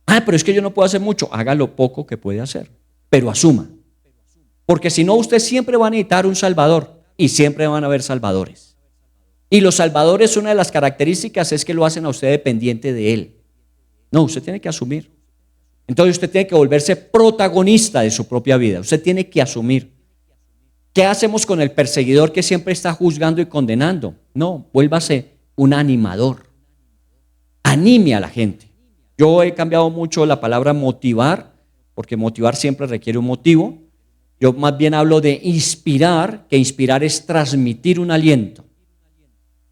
Pero es que yo no puedo hacer mucho. Haga lo poco que puede hacer, pero asuma. Porque si no, usted siempre va a necesitar un salvador. Y siempre van a haber salvadores. Y los salvadores, una de las características es que lo hacen a usted dependiente de él. No, usted tiene que asumir. Entonces usted tiene que volverse protagonista de su propia vida. Usted tiene que asumir. ¿Qué hacemos con el perseguidor que siempre está juzgando y condenando? No, vuélvase un animador. Anime a la gente. Yo he cambiado mucho la palabra motivar, porque motivar siempre requiere un motivo. Yo más bien hablo de inspirar, que inspirar es transmitir un aliento.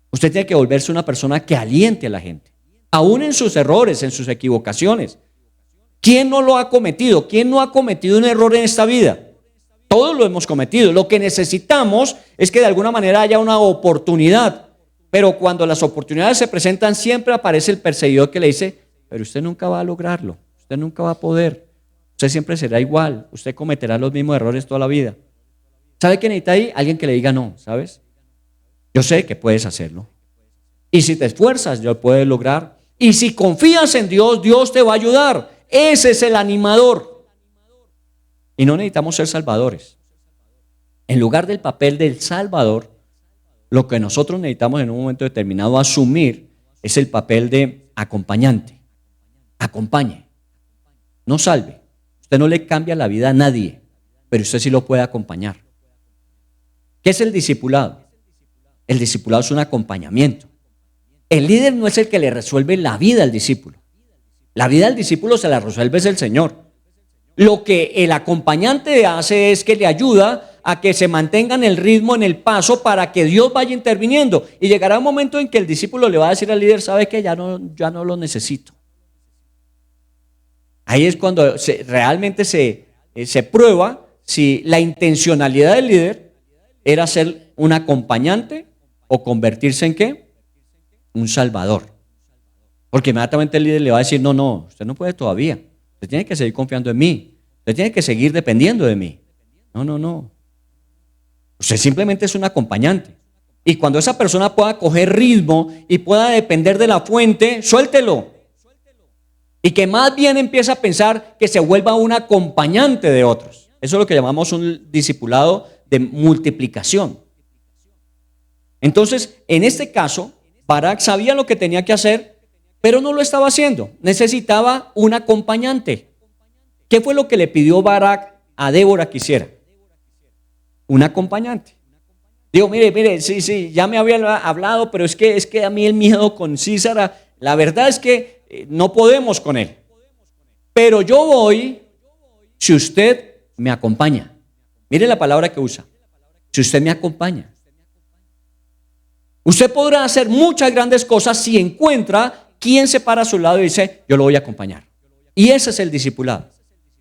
Usted tiene que volverse una persona que aliente a la gente, aún en sus errores, en sus equivocaciones. ¿Quién no lo ha cometido? ¿Quién no ha cometido un error en esta vida? Todos lo hemos cometido. Lo que necesitamos es que de alguna manera haya una oportunidad. Pero cuando las oportunidades se presentan, siempre aparece el perseguidor que le dice, pero usted nunca va a lograrlo, usted nunca va a poder. Usted siempre será igual, usted cometerá los mismos errores toda la vida. ¿Sabe qué necesita ahí? Alguien que le diga no, ¿sabes? Yo sé que puedes hacerlo. Y si te esfuerzas, lo puedes lograr. Y si confías en Dios, Dios te va a ayudar. Ese es el animador. Y no necesitamos ser salvadores. En lugar del papel del salvador, lo que nosotros necesitamos en un momento determinado asumir es el papel de acompañante. Acompañe, no salve. Usted no le cambia la vida a nadie, pero usted sí lo puede acompañar. ¿Qué es el discipulado? El discipulado es un acompañamiento. El líder no es el que le resuelve la vida al discípulo. La vida al discípulo se la resuelve es el Señor. Lo que el acompañante hace es que le ayuda a que se mantenga en el ritmo, en el paso, para que Dios vaya interviniendo. Y llegará un momento en que el discípulo le va a decir al líder, ¿sabe qué? Ya no lo necesito. Ahí es cuando realmente se prueba si la intencionalidad del líder era ser un acompañante o convertirse en ¿qué? Un salvador. Porque inmediatamente el líder le va a decir, no, usted no puede todavía. Usted tiene que seguir confiando en mí. Usted tiene que seguir dependiendo de mí. No. Usted simplemente es un acompañante. Y cuando esa persona pueda coger ritmo y pueda depender de la fuente, suéltelo. Y que más bien empiece a pensar que se vuelva un acompañante de otros. Eso es lo que llamamos un discipulado de multiplicación. Entonces, en este caso, Barak sabía lo que tenía que hacer, pero no lo estaba haciendo. Necesitaba un acompañante. ¿Qué fue lo que le pidió Barak a Débora que hiciera? Un acompañante. Digo, mire, sí, ya me había hablado, pero es que a mí el miedo con Císara, la verdad es que no podemos con él. Pero yo voy si usted me acompaña. Mire la palabra que usa. Si usted me acompaña. Usted podrá hacer muchas grandes cosas si encuentra quien se para a su lado y dice, yo lo voy a acompañar. Y ese es el discipulado.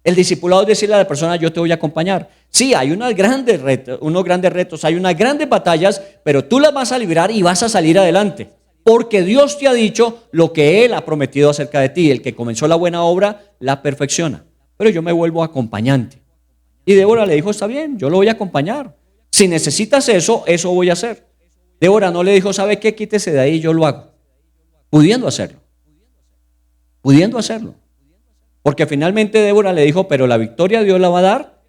El discipulado es decirle a la persona, yo te voy a acompañar. Sí, hay unos grandes retos, hay unas grandes batallas, pero tú las vas a librar y vas a salir adelante. Porque Dios te ha dicho lo que Él ha prometido acerca de ti. El que comenzó la buena obra, la perfecciona. Pero yo me vuelvo acompañante. Y Débora le dijo, está bien, yo lo voy a acompañar. Si necesitas eso voy a hacer. Débora no le dijo, ¿sabe qué? Quítese de ahí, yo lo hago. Pudiendo hacerlo. Porque finalmente Débora le dijo, pero la victoria Dios la va a dar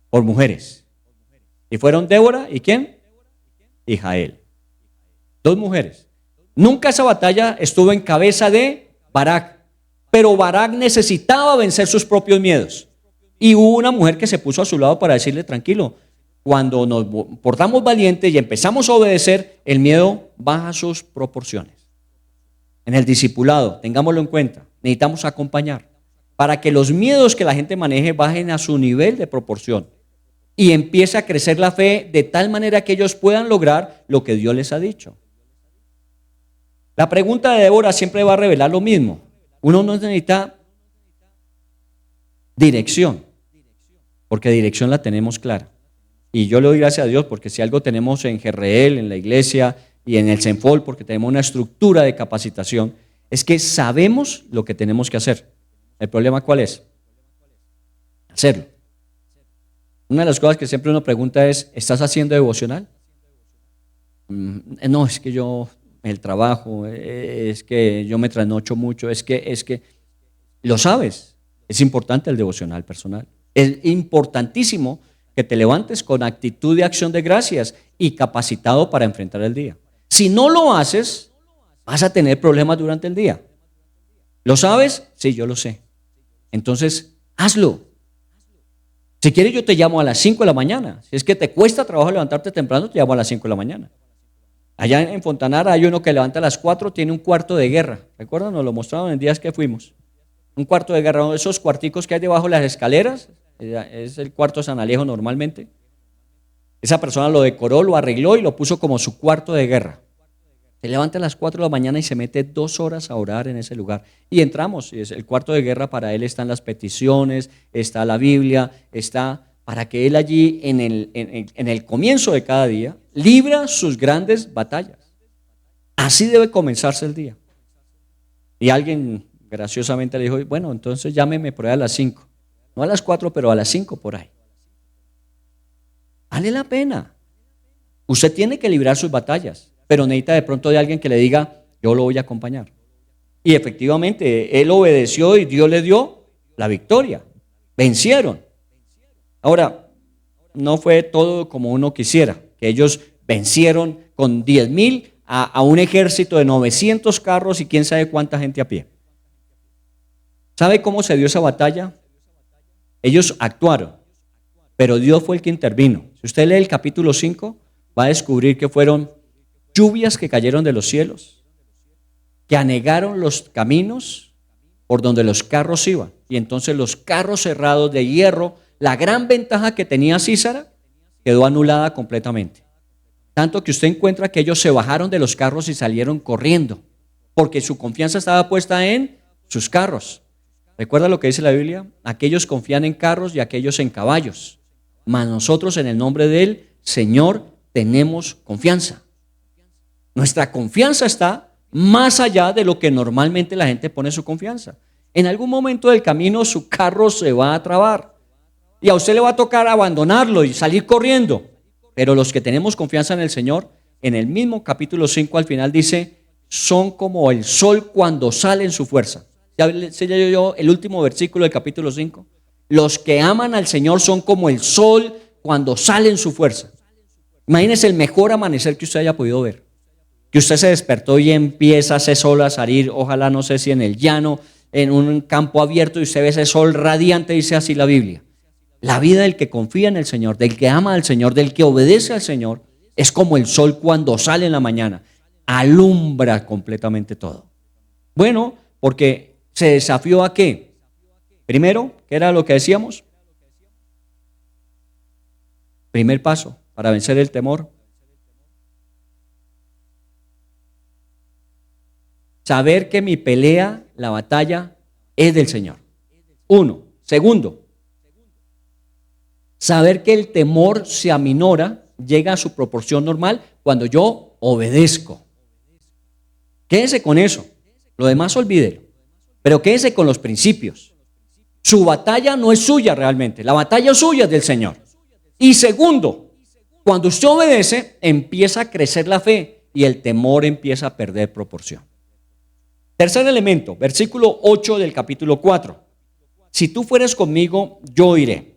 por mujeres. Y fueron Débora y ¿quién? Y Jael. 2 mujeres. Nunca esa batalla estuvo en cabeza de Barak, pero Barak necesitaba vencer sus propios miedos. Y hubo una mujer que se puso a su lado para decirle, tranquilo, cuando nos portamos valientes y empezamos a obedecer, el miedo baja sus proporciones. En el discipulado, tengámoslo en cuenta, necesitamos acompañar para que los miedos que la gente maneje bajen a su nivel de proporción y empiece a crecer la fe de tal manera que ellos puedan lograr lo que Dios les ha dicho. La pregunta de Débora siempre va a revelar lo mismo. Uno no necesita dirección, porque dirección la tenemos clara. Y yo le doy gracias a Dios porque si algo tenemos en GRL, en la iglesia y en el CENFOL, porque tenemos una estructura de capacitación, es que sabemos lo que tenemos que hacer. ¿El problema cuál es? Hacerlo. Una de las cosas que siempre uno pregunta es, ¿estás haciendo devocional? No, es que yo, el trabajo, es que yo me trasnocho mucho, es que, lo sabes, es importante el devocional personal. Es importantísimo que te levantes con actitud de acción de gracias y capacitado para enfrentar el día. Si no lo haces, vas a tener problemas durante el día. ¿Lo sabes? Sí, yo lo sé. Entonces, hazlo. Si quieres, yo te llamo a las 5 de la mañana. Si es que te cuesta trabajo levantarte temprano, te llamo a las 5 de la mañana. Allá en Fontanara hay uno que levanta a las 4, tiene un cuarto de guerra. ¿Recuerdan? Nos lo mostraron en días que fuimos. Un cuarto de guerra, esos cuarticos que hay debajo de las escaleras, es el cuarto de San Alejo normalmente. Esa persona lo decoró, lo arregló y lo puso como su cuarto de guerra. Se levanta a las 4 de la mañana y se mete 2 horas a orar en ese lugar. Y entramos, y es el cuarto de guerra para él están las peticiones, está la Biblia, está para que él allí en el comienzo de cada día libra sus grandes batallas. Así debe comenzarse el día. Y alguien graciosamente le dijo, bueno, entonces llámeme por ahí a las 5. No a las 4, pero a las 5 por ahí. Vale la pena. Usted tiene que librar sus batallas, pero necesita de pronto de alguien que le diga, yo lo voy a acompañar. Y efectivamente, él obedeció y Dios le dio la victoria. Vencieron. Ahora, no fue todo como uno quisiera, que ellos vencieron con 10,000 a un ejército de 900 carros y quién sabe cuánta gente a pie. ¿Sabe cómo se dio esa batalla? Ellos actuaron, pero Dios fue el que intervino. Si usted lee el capítulo 5, va a descubrir que fueron lluvias que cayeron de los cielos, que anegaron los caminos por donde los carros iban. Y entonces los carros cerrados de hierro, la gran ventaja que tenía Císara, quedó anulada completamente. Tanto que usted encuentra que ellos se bajaron de los carros y salieron corriendo, porque su confianza estaba puesta en sus carros. ¿Recuerda lo que dice la Biblia? Aquellos confían en carros y aquellos en caballos, mas nosotros en el nombre del Señor tenemos confianza. Nuestra confianza está más allá de lo que normalmente la gente pone su confianza. En algún momento del camino su carro se va a trabar y a usted le va a tocar abandonarlo y salir corriendo. Pero los que tenemos confianza en el Señor, en el mismo capítulo 5 al final dice, son como el sol cuando sale en su fuerza. Ya leí yo el último versículo del capítulo 5. Los que aman al Señor son como el sol cuando sale en su fuerza. Imagínese el mejor amanecer que usted haya podido ver. Que usted se despertó y empieza ese sol a salir, ojalá no sé si en el llano, en un campo abierto, y usted ve ese sol radiante, dice así la Biblia. La vida del que confía en el Señor, del que ama al Señor, del que obedece al Señor, es como el sol cuando sale en la mañana, alumbra completamente todo. Bueno, porque se desafió a ¿qué? Primero, ¿qué era lo que decíamos? Primer paso para vencer el temor. Saber que mi pelea, la batalla, es del Señor. Uno. Segundo, saber que el temor se aminora, llega a su proporción normal cuando yo obedezco. Quédese con eso. Lo demás olvídelo. Pero quédese con los principios. Su batalla no es suya realmente. La batalla suya es del Señor. Y segundo, cuando usted obedece, empieza a crecer la fe y el temor empieza a perder proporción. Tercer elemento, versículo 8 del capítulo 4. Si tú fueres conmigo, yo iré.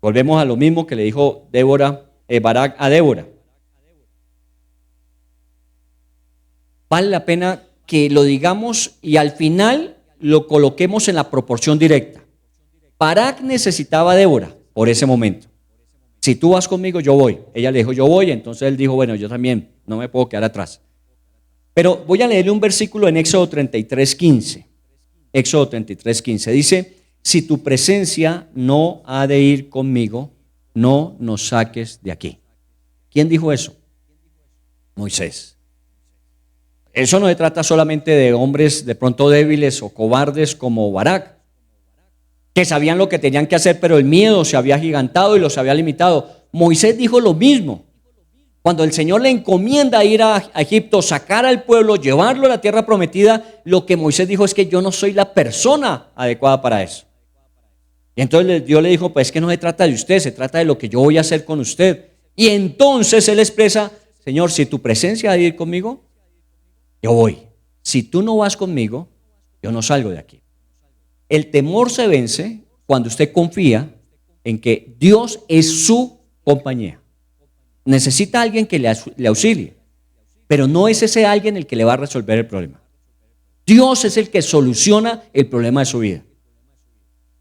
Volvemos a lo mismo que le dijo Barak a Débora. Vale la pena que lo digamos y al final lo coloquemos en la proporción directa. Barak necesitaba a Débora por ese momento. Si tú vas conmigo, yo voy. Ella le dijo, yo voy. Entonces él dijo, bueno, yo también, no me puedo quedar atrás. Pero voy a leerle un versículo en Éxodo 33:15. Éxodo 33:15 dice, si tu presencia no ha de ir conmigo, no nos saques de aquí. ¿Quién dijo eso? Moisés. Eso no se trata solamente de hombres de pronto débiles o cobardes como Barak, que sabían lo que tenían que hacer, pero el miedo se había agigantado y los había limitado. Moisés dijo lo mismo. Cuando el Señor le encomienda ir a Egipto, sacar al pueblo, llevarlo a la tierra prometida, lo que Moisés dijo es que yo no soy la persona adecuada para eso. Y entonces Dios le dijo, pues es que no se trata de usted, se trata de lo que yo voy a hacer con usted. Y entonces él expresa, Señor, si tu presencia ha de ir conmigo, yo voy. Si tú no vas conmigo, yo no salgo de aquí. El temor se vence cuando usted confía en que Dios es su compañía. Necesita a alguien que le auxilie, pero no es ese alguien el que le va a resolver el problema. Dios es el que soluciona el problema de su vida.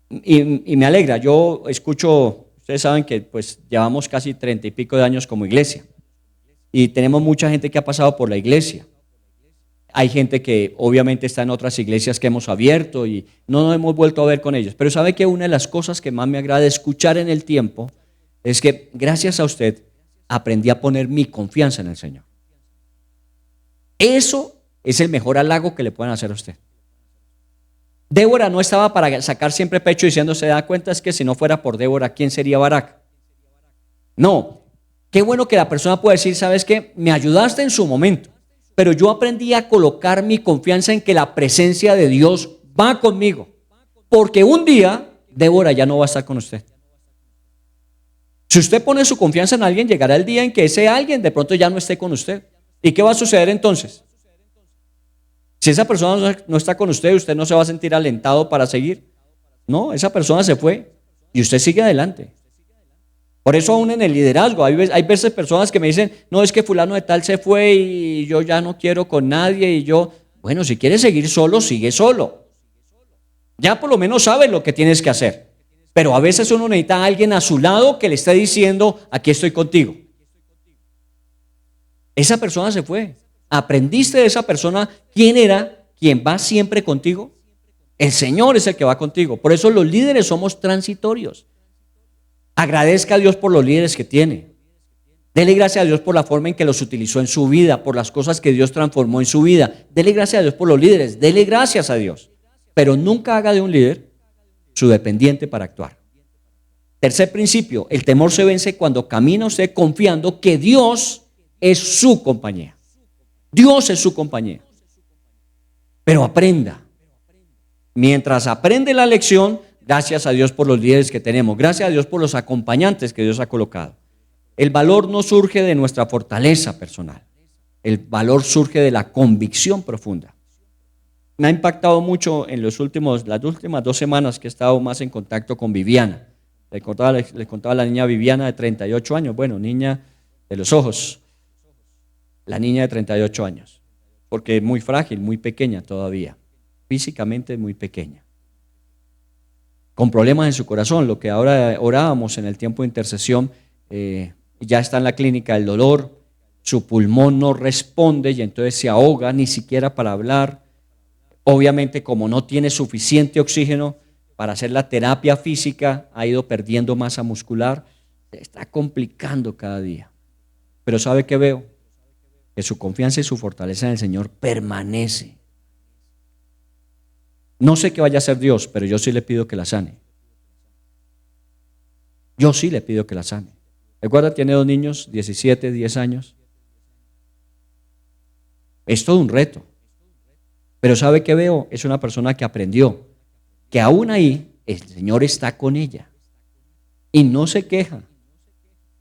Y me alegra, yo escucho, ustedes saben que pues llevamos casi 30 y pico de años como iglesia y tenemos mucha gente que ha pasado por la iglesia. Hay gente que obviamente está en otras iglesias que hemos abierto y no nos hemos vuelto a ver con ellos, pero sabe que una de las cosas que más me agrada escuchar en el tiempo es que gracias a usted aprendí a poner mi confianza en el Señor. Eso es el mejor halago que le pueden hacer a usted. Débora no estaba para sacar siempre pecho diciendo, se da cuenta es que si no fuera por Débora, ¿quién sería Barak? No, qué bueno que la persona puede decir, ¿sabes qué? Me ayudaste en su momento, pero yo aprendí a colocar mi confianza en que la presencia de Dios va conmigo, porque un día Débora ya no va a estar con usted. Si usted pone su confianza en alguien, llegará el día en que ese alguien de pronto ya no esté con usted. ¿Y qué va a suceder entonces? Si esa persona no está con usted, usted no se va a sentir alentado para seguir. No, esa persona se fue y usted sigue adelante. Por eso aún en el liderazgo, hay veces personas que me dicen, no, es que fulano de tal se fue y yo ya no quiero con nadie y yo, bueno, si quieres seguir solo, sigue solo. Ya por lo menos sabes lo que tienes que hacer. Pero a veces uno necesita a alguien a su lado que le esté diciendo, aquí estoy contigo. Esa persona se fue. ¿Aprendiste de esa persona quién era, quién va siempre contigo? El Señor es el que va contigo. Por eso los líderes somos transitorios. Agradezca a Dios por los líderes que tiene. Dele gracias a Dios por la forma en que los utilizó en su vida, por las cosas que Dios transformó en su vida. Dele gracias a Dios por los líderes. Dele gracias a Dios. Pero nunca haga de un líder su dependiente para actuar. Tercer principio, el temor se vence cuando camina usted confiando que Dios es su compañía. Dios es su compañía. Pero aprenda. Mientras aprende la lección, gracias a Dios por los líderes que tenemos. Gracias a Dios por los acompañantes que Dios ha colocado. El valor no surge de nuestra fortaleza personal. El valor surge de la convicción profunda. Me ha impactado mucho en las últimas 2 semanas que he estado más en contacto con Viviana. Les contaba a la niña Viviana de 38 años. Bueno, niña de los ojos. La niña de 38 años. Porque es muy frágil, muy pequeña todavía. Físicamente muy pequeña. Con problemas en su corazón, lo que ahora orábamos en el tiempo de intercesión, ya está en la clínica del dolor, su pulmón no responde y entonces se ahoga ni siquiera para hablar. Obviamente, como no tiene suficiente oxígeno para hacer la terapia física, ha ido perdiendo masa muscular, se está complicando cada día. Pero ¿sabe qué veo? Que su confianza y su fortaleza en el Señor permanece. No sé qué vaya a hacer Dios, pero yo sí le pido que la sane. Yo sí le pido que la sane. Recuerda, tiene 2 niños, 17, 10 años. Es todo un reto. Pero ¿sabe qué veo? Es una persona que aprendió que aún ahí el Señor está con ella y no se queja.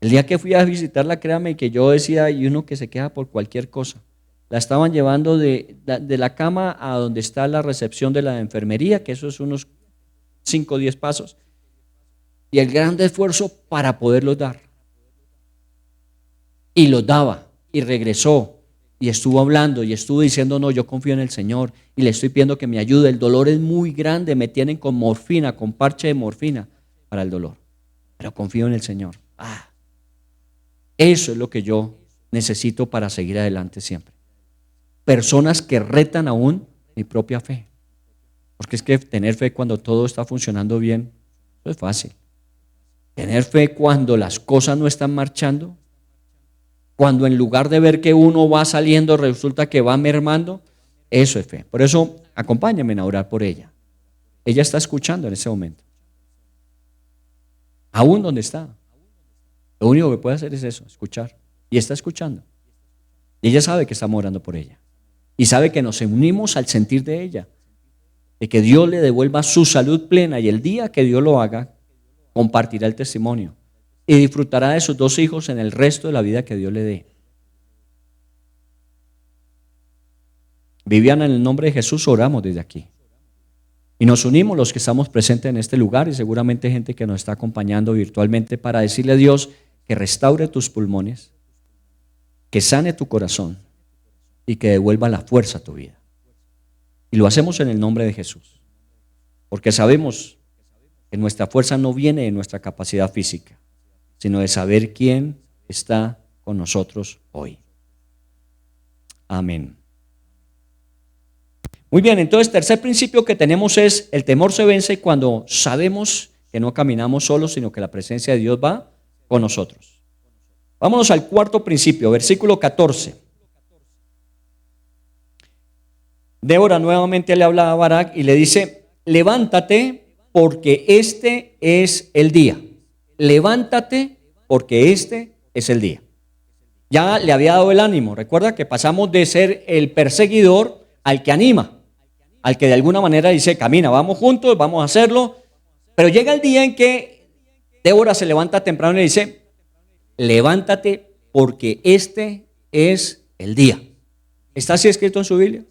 El día que fui a visitarla, créame que yo decía, hay uno que se queja por cualquier cosa. La estaban llevando de la cama a donde está la recepción de la enfermería, que eso es unos 5 o 10 pasos, y el gran esfuerzo para poderlos dar. Y los daba, y regresó, y estuvo hablando, y estuvo diciendo, no, yo confío en el Señor, y le estoy pidiendo que me ayude, el dolor es muy grande, me tienen con morfina, con parche de morfina para el dolor, pero confío en el Señor. Eso es lo que yo necesito para seguir adelante siempre. Personas que retan aún mi propia fe. Porque es que tener fe cuando todo está funcionando bien, eso es fácil. Tener fe cuando las cosas no están marchando, cuando en lugar de ver que uno va saliendo, resulta que va mermando, eso es fe. Por eso, acompáñame a orar por ella. Ella está escuchando en ese momento. Aún donde está. Lo único que puede hacer es eso, escuchar. Y está escuchando. Y ella sabe que estamos orando por ella. Y sabe que nos unimos al sentir de ella. De que Dios le devuelva su salud plena y el día que Dios lo haga, compartirá el testimonio. Y disfrutará de sus 2 hijos en el resto de la vida que Dios le dé. Viviana, en el nombre de Jesús oramos desde aquí. Y nos unimos los que estamos presentes en este lugar y seguramente gente que nos está acompañando virtualmente para decirle a Dios que restaure tus pulmones, que sane tu corazón y que devuelva la fuerza a tu vida. Y lo hacemos en el nombre de Jesús, porque sabemos que nuestra fuerza no viene de nuestra capacidad física, sino de saber quién está con nosotros hoy. Amén. Muy bien, entonces tercer principio que tenemos es el temor se vence cuando sabemos que no caminamos solos, sino que la presencia de Dios va con nosotros. Vámonos al cuarto principio, versículo 14. Débora nuevamente le habla a Barak y le dice, levántate porque este es el día. Levántate porque este es el día. Ya le había dado el ánimo. Recuerda que pasamos de ser el perseguidor al que anima, al que de alguna manera dice, camina, vamos juntos, vamos a hacerlo. Pero llega el día en que Débora se levanta temprano y dice, levántate porque este es el día. ¿Está así escrito en su Biblia?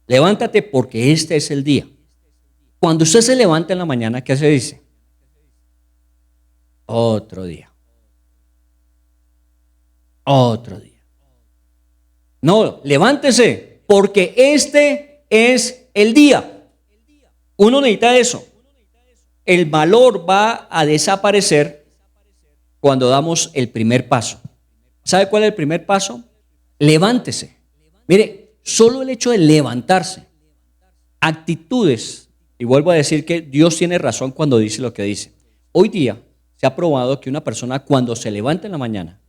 Levántate porque este es el día. Cuando usted se levanta en la mañana, ¿qué se dice? Otro día. Otro día. No, levántese, porque este es el día. Uno necesita eso. El valor va a desaparecer cuando damos el primer paso. ¿Sabe cuál es el primer paso? Levántese. Mire, solo el hecho de levantarse, actitudes, y vuelvo a decir que Dios tiene razón cuando dice lo que dice. Hoy día se ha probado que una persona cuando se levanta en la mañana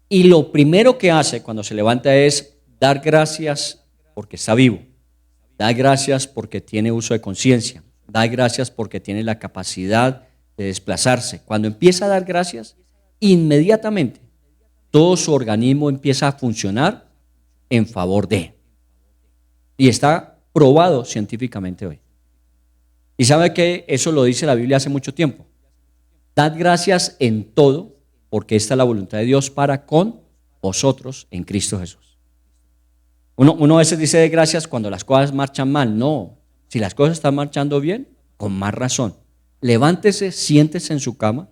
y lo primero que hace cuando se levanta es dar gracias porque está vivo, dar gracias porque tiene uso de conciencia, dar gracias porque tiene la capacidad de desplazarse. Cuando empieza a dar gracias, inmediatamente todo su organismo empieza a funcionar en favor de. Y está probado científicamente hoy. Y sabe que eso lo dice la Biblia hace mucho tiempo. Dad gracias en todo, porque esta es la voluntad de Dios para con vosotros en Cristo Jesús. Uno a veces dice de gracias cuando las cosas marchan mal. No, si las cosas están marchando bien, con más razón. Levántese, siéntese en su cama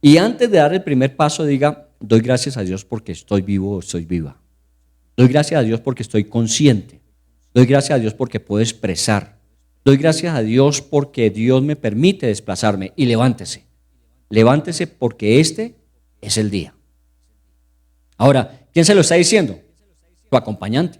y antes de dar el primer paso diga, doy gracias a Dios porque estoy vivo o estoy viva. Doy gracias a Dios porque estoy consciente. Doy gracias a Dios porque puedo expresar. Doy gracias a Dios porque Dios me permite desplazarme. Y levántese. Levántese porque este es el día. Ahora, ¿quién se lo está diciendo? Tu acompañante.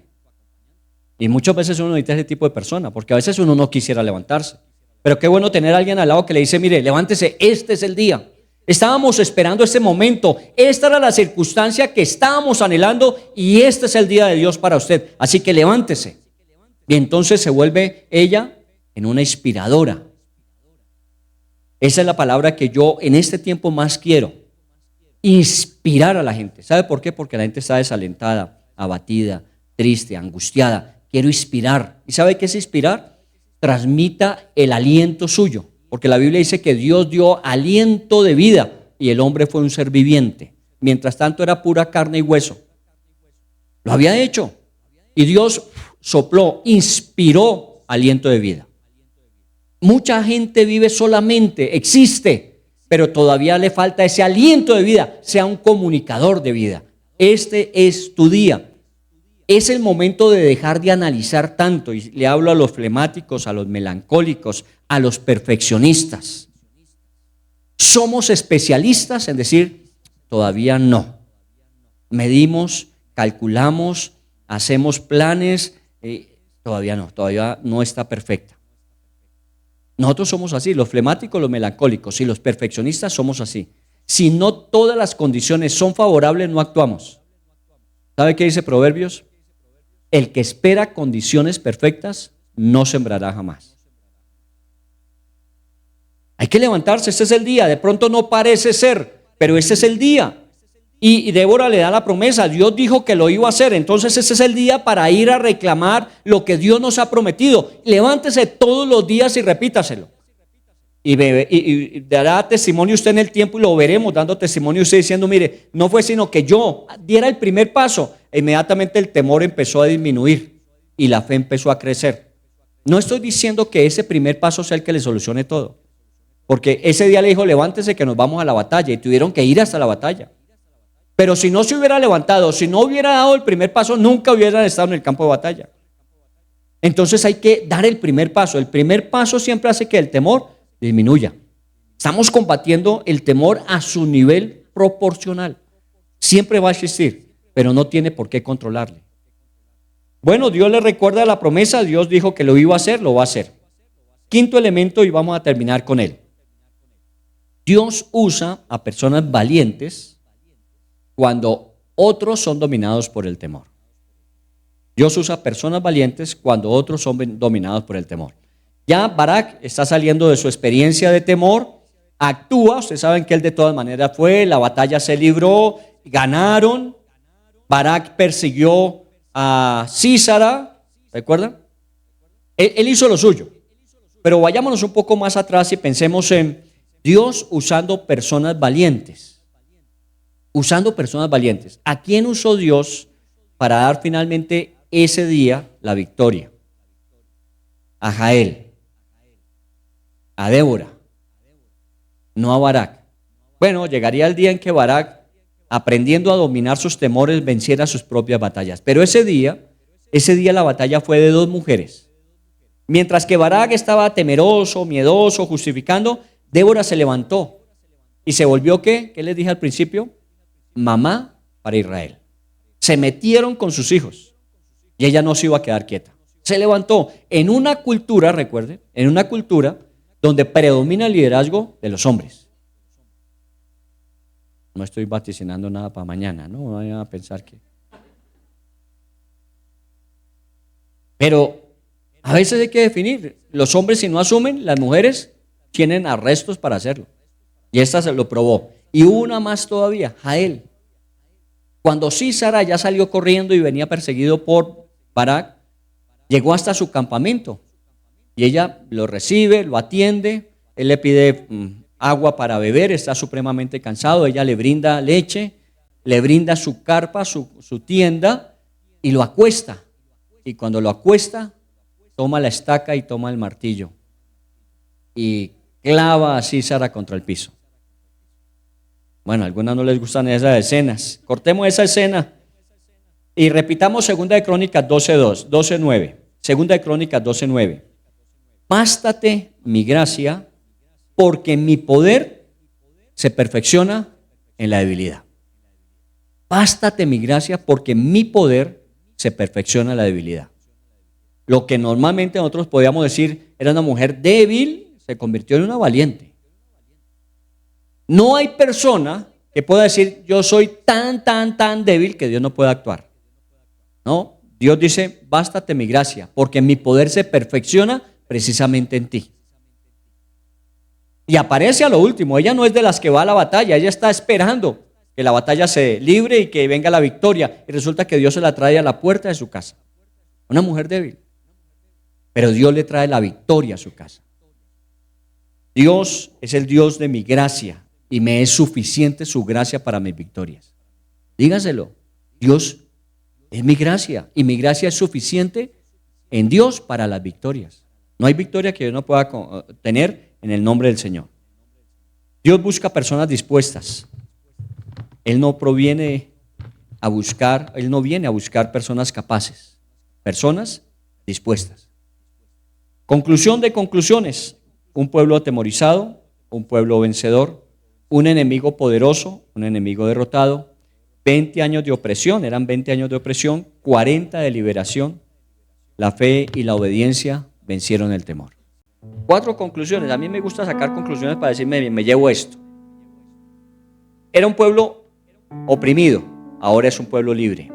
Y muchas veces uno necesita ese tipo de persona, porque a veces uno no quisiera levantarse. Pero qué bueno tener a alguien al lado que le dice, mire, levántese, este es el día. Estábamos esperando este momento, esta era la circunstancia que estábamos anhelando y este es el día de Dios para usted. Así que levántese. Y entonces se vuelve ella en una inspiradora. Esa es la palabra que yo en este tiempo más quiero. Inspirar a la gente. ¿Sabe por qué? Porque la gente está desalentada, abatida, triste, angustiada. Quiero inspirar. ¿Y sabe qué es inspirar? Transmita el aliento suyo. Porque la Biblia dice que Dios dio aliento de vida y el hombre fue un ser viviente. Mientras tanto era pura carne y hueso. Lo había hecho. Y Dios sopló, inspiró aliento de vida. Mucha gente vive solamente, existe, pero todavía le falta ese aliento de vida, sea un comunicador de vida. Este es tu día. Es el momento de dejar de analizar tanto, y le hablo a los flemáticos, a los melancólicos, a los perfeccionistas. Somos especialistas en decir, todavía no. Medimos, calculamos, hacemos planes, todavía no está perfecta. Nosotros somos así, los flemáticos, los melancólicos y los perfeccionistas somos así. Si no todas las condiciones son favorables, no actuamos. ¿Sabe qué dice Proverbios? El que espera condiciones perfectas no sembrará jamás. Hay que levantarse, este es el día. De pronto no parece ser, pero este es el día. Y Débora le da la promesa, Dios dijo que lo iba a hacer, entonces ese es el día para ir a reclamar lo que Dios nos ha prometido. Levántese todos los días y repítaselo. Y dará testimonio usted en el tiempo y lo veremos dando testimonio usted diciendo, mire, no fue sino que yo diera el primer paso. Inmediatamente el temor empezó a disminuir y la fe empezó a crecer. No estoy diciendo que ese primer paso sea el que le solucione todo, porque ese día le dijo, levántese que nos vamos a la batalla y tuvieron que ir hasta la batalla. Pero si no se hubiera levantado, si no hubiera dado el primer paso, nunca hubieran estado en el campo de batalla. Entonces hay que dar el primer paso. El primer paso siempre hace que el temor disminuya. Estamos combatiendo el temor a su nivel proporcional. Siempre va a existir, pero no tiene por qué controlarle. Bueno, Dios le recuerda la promesa, Dios dijo que lo iba a hacer, lo va a hacer. Quinto elemento y vamos a terminar con él. Dios usa a personas valientes cuando otros son dominados por el temor. Dios usa personas valientes cuando otros son dominados por el temor. Ya Barak está saliendo de su experiencia de temor, actúa, ustedes saben que él de todas maneras fue, la batalla se libró, ganaron, Barak persiguió a Sísara, ¿recuerdan? Él hizo lo suyo, pero vayámonos un poco más atrás y pensemos en Dios usando personas valientes. Usando personas valientes. ¿A quién usó Dios para dar finalmente ese día la victoria? A Jael, a Débora, no a Barak. Bueno, llegaría el día en que Barak aprendiendo a dominar sus temores, venciera sus propias batallas. Pero ese día la batalla fue de dos mujeres. Mientras que Barak estaba temeroso, miedoso, justificando, Débora se levantó y se volvió, ¿qué? ¿Qué les dije al principio? Mamá para Israel. Se metieron con sus hijos y ella no se iba a quedar quieta. Se levantó en una cultura, recuerden, en una cultura donde predomina el liderazgo de los hombres. No estoy vaticinando nada para mañana, no vayan a pensar que... Pero a veces hay que definir, los hombres si no asumen, las mujeres tienen arrestos para hacerlo. Y esta se lo probó. Y una más todavía, Jael. Cuando Sísara ya salió corriendo y venía perseguido por Barak, llegó hasta su campamento. Y ella lo recibe, lo atiende, él le pide agua para beber, está supremamente cansado, ella le brinda leche, le brinda su carpa, su tienda y lo acuesta. Y cuando lo acuesta, toma la estaca y toma el martillo y clava a Sísara contra el piso. Bueno, a algunas no les gustan esas escenas. Cortemos esa escena y repitamos 2 de Crónicas 12:2, 12:9. 2 de Crónicas 12:9. Bástate mi gracia, porque mi poder se perfecciona en la debilidad. Bástate mi gracia, porque mi poder se perfecciona en la debilidad. Lo que normalmente nosotros podíamos decir era una mujer débil, se convirtió en una valiente. No hay persona que pueda decir yo soy tan débil que Dios no pueda actuar. No, Dios dice bástate mi gracia, porque mi poder se perfecciona precisamente en ti. Y aparece a lo último, ella no es de las que va a la batalla, ella está esperando que la batalla se libre y que venga la victoria. Y resulta que Dios se la trae a la puerta de su casa. Una mujer débil. Pero Dios le trae la victoria a su casa. Dios es el Dios de mi gracia y me es suficiente su gracia para mis victorias. Dígaselo, Dios es mi gracia y mi gracia es suficiente en Dios para las victorias. No hay victoria que yo no pueda tener en el nombre del Señor. Dios busca personas dispuestas. Él no viene a buscar personas capaces, personas dispuestas. Conclusión de conclusiones: un pueblo atemorizado, un pueblo vencedor, un enemigo poderoso, un enemigo derrotado, 20 años de opresión, eran 20 años de opresión, 40 de liberación. La fe y la obediencia vencieron el temor. 4 conclusiones. A mí me gusta sacar conclusiones para decirme, me llevo esto. Era un pueblo oprimido, ahora es un pueblo libre.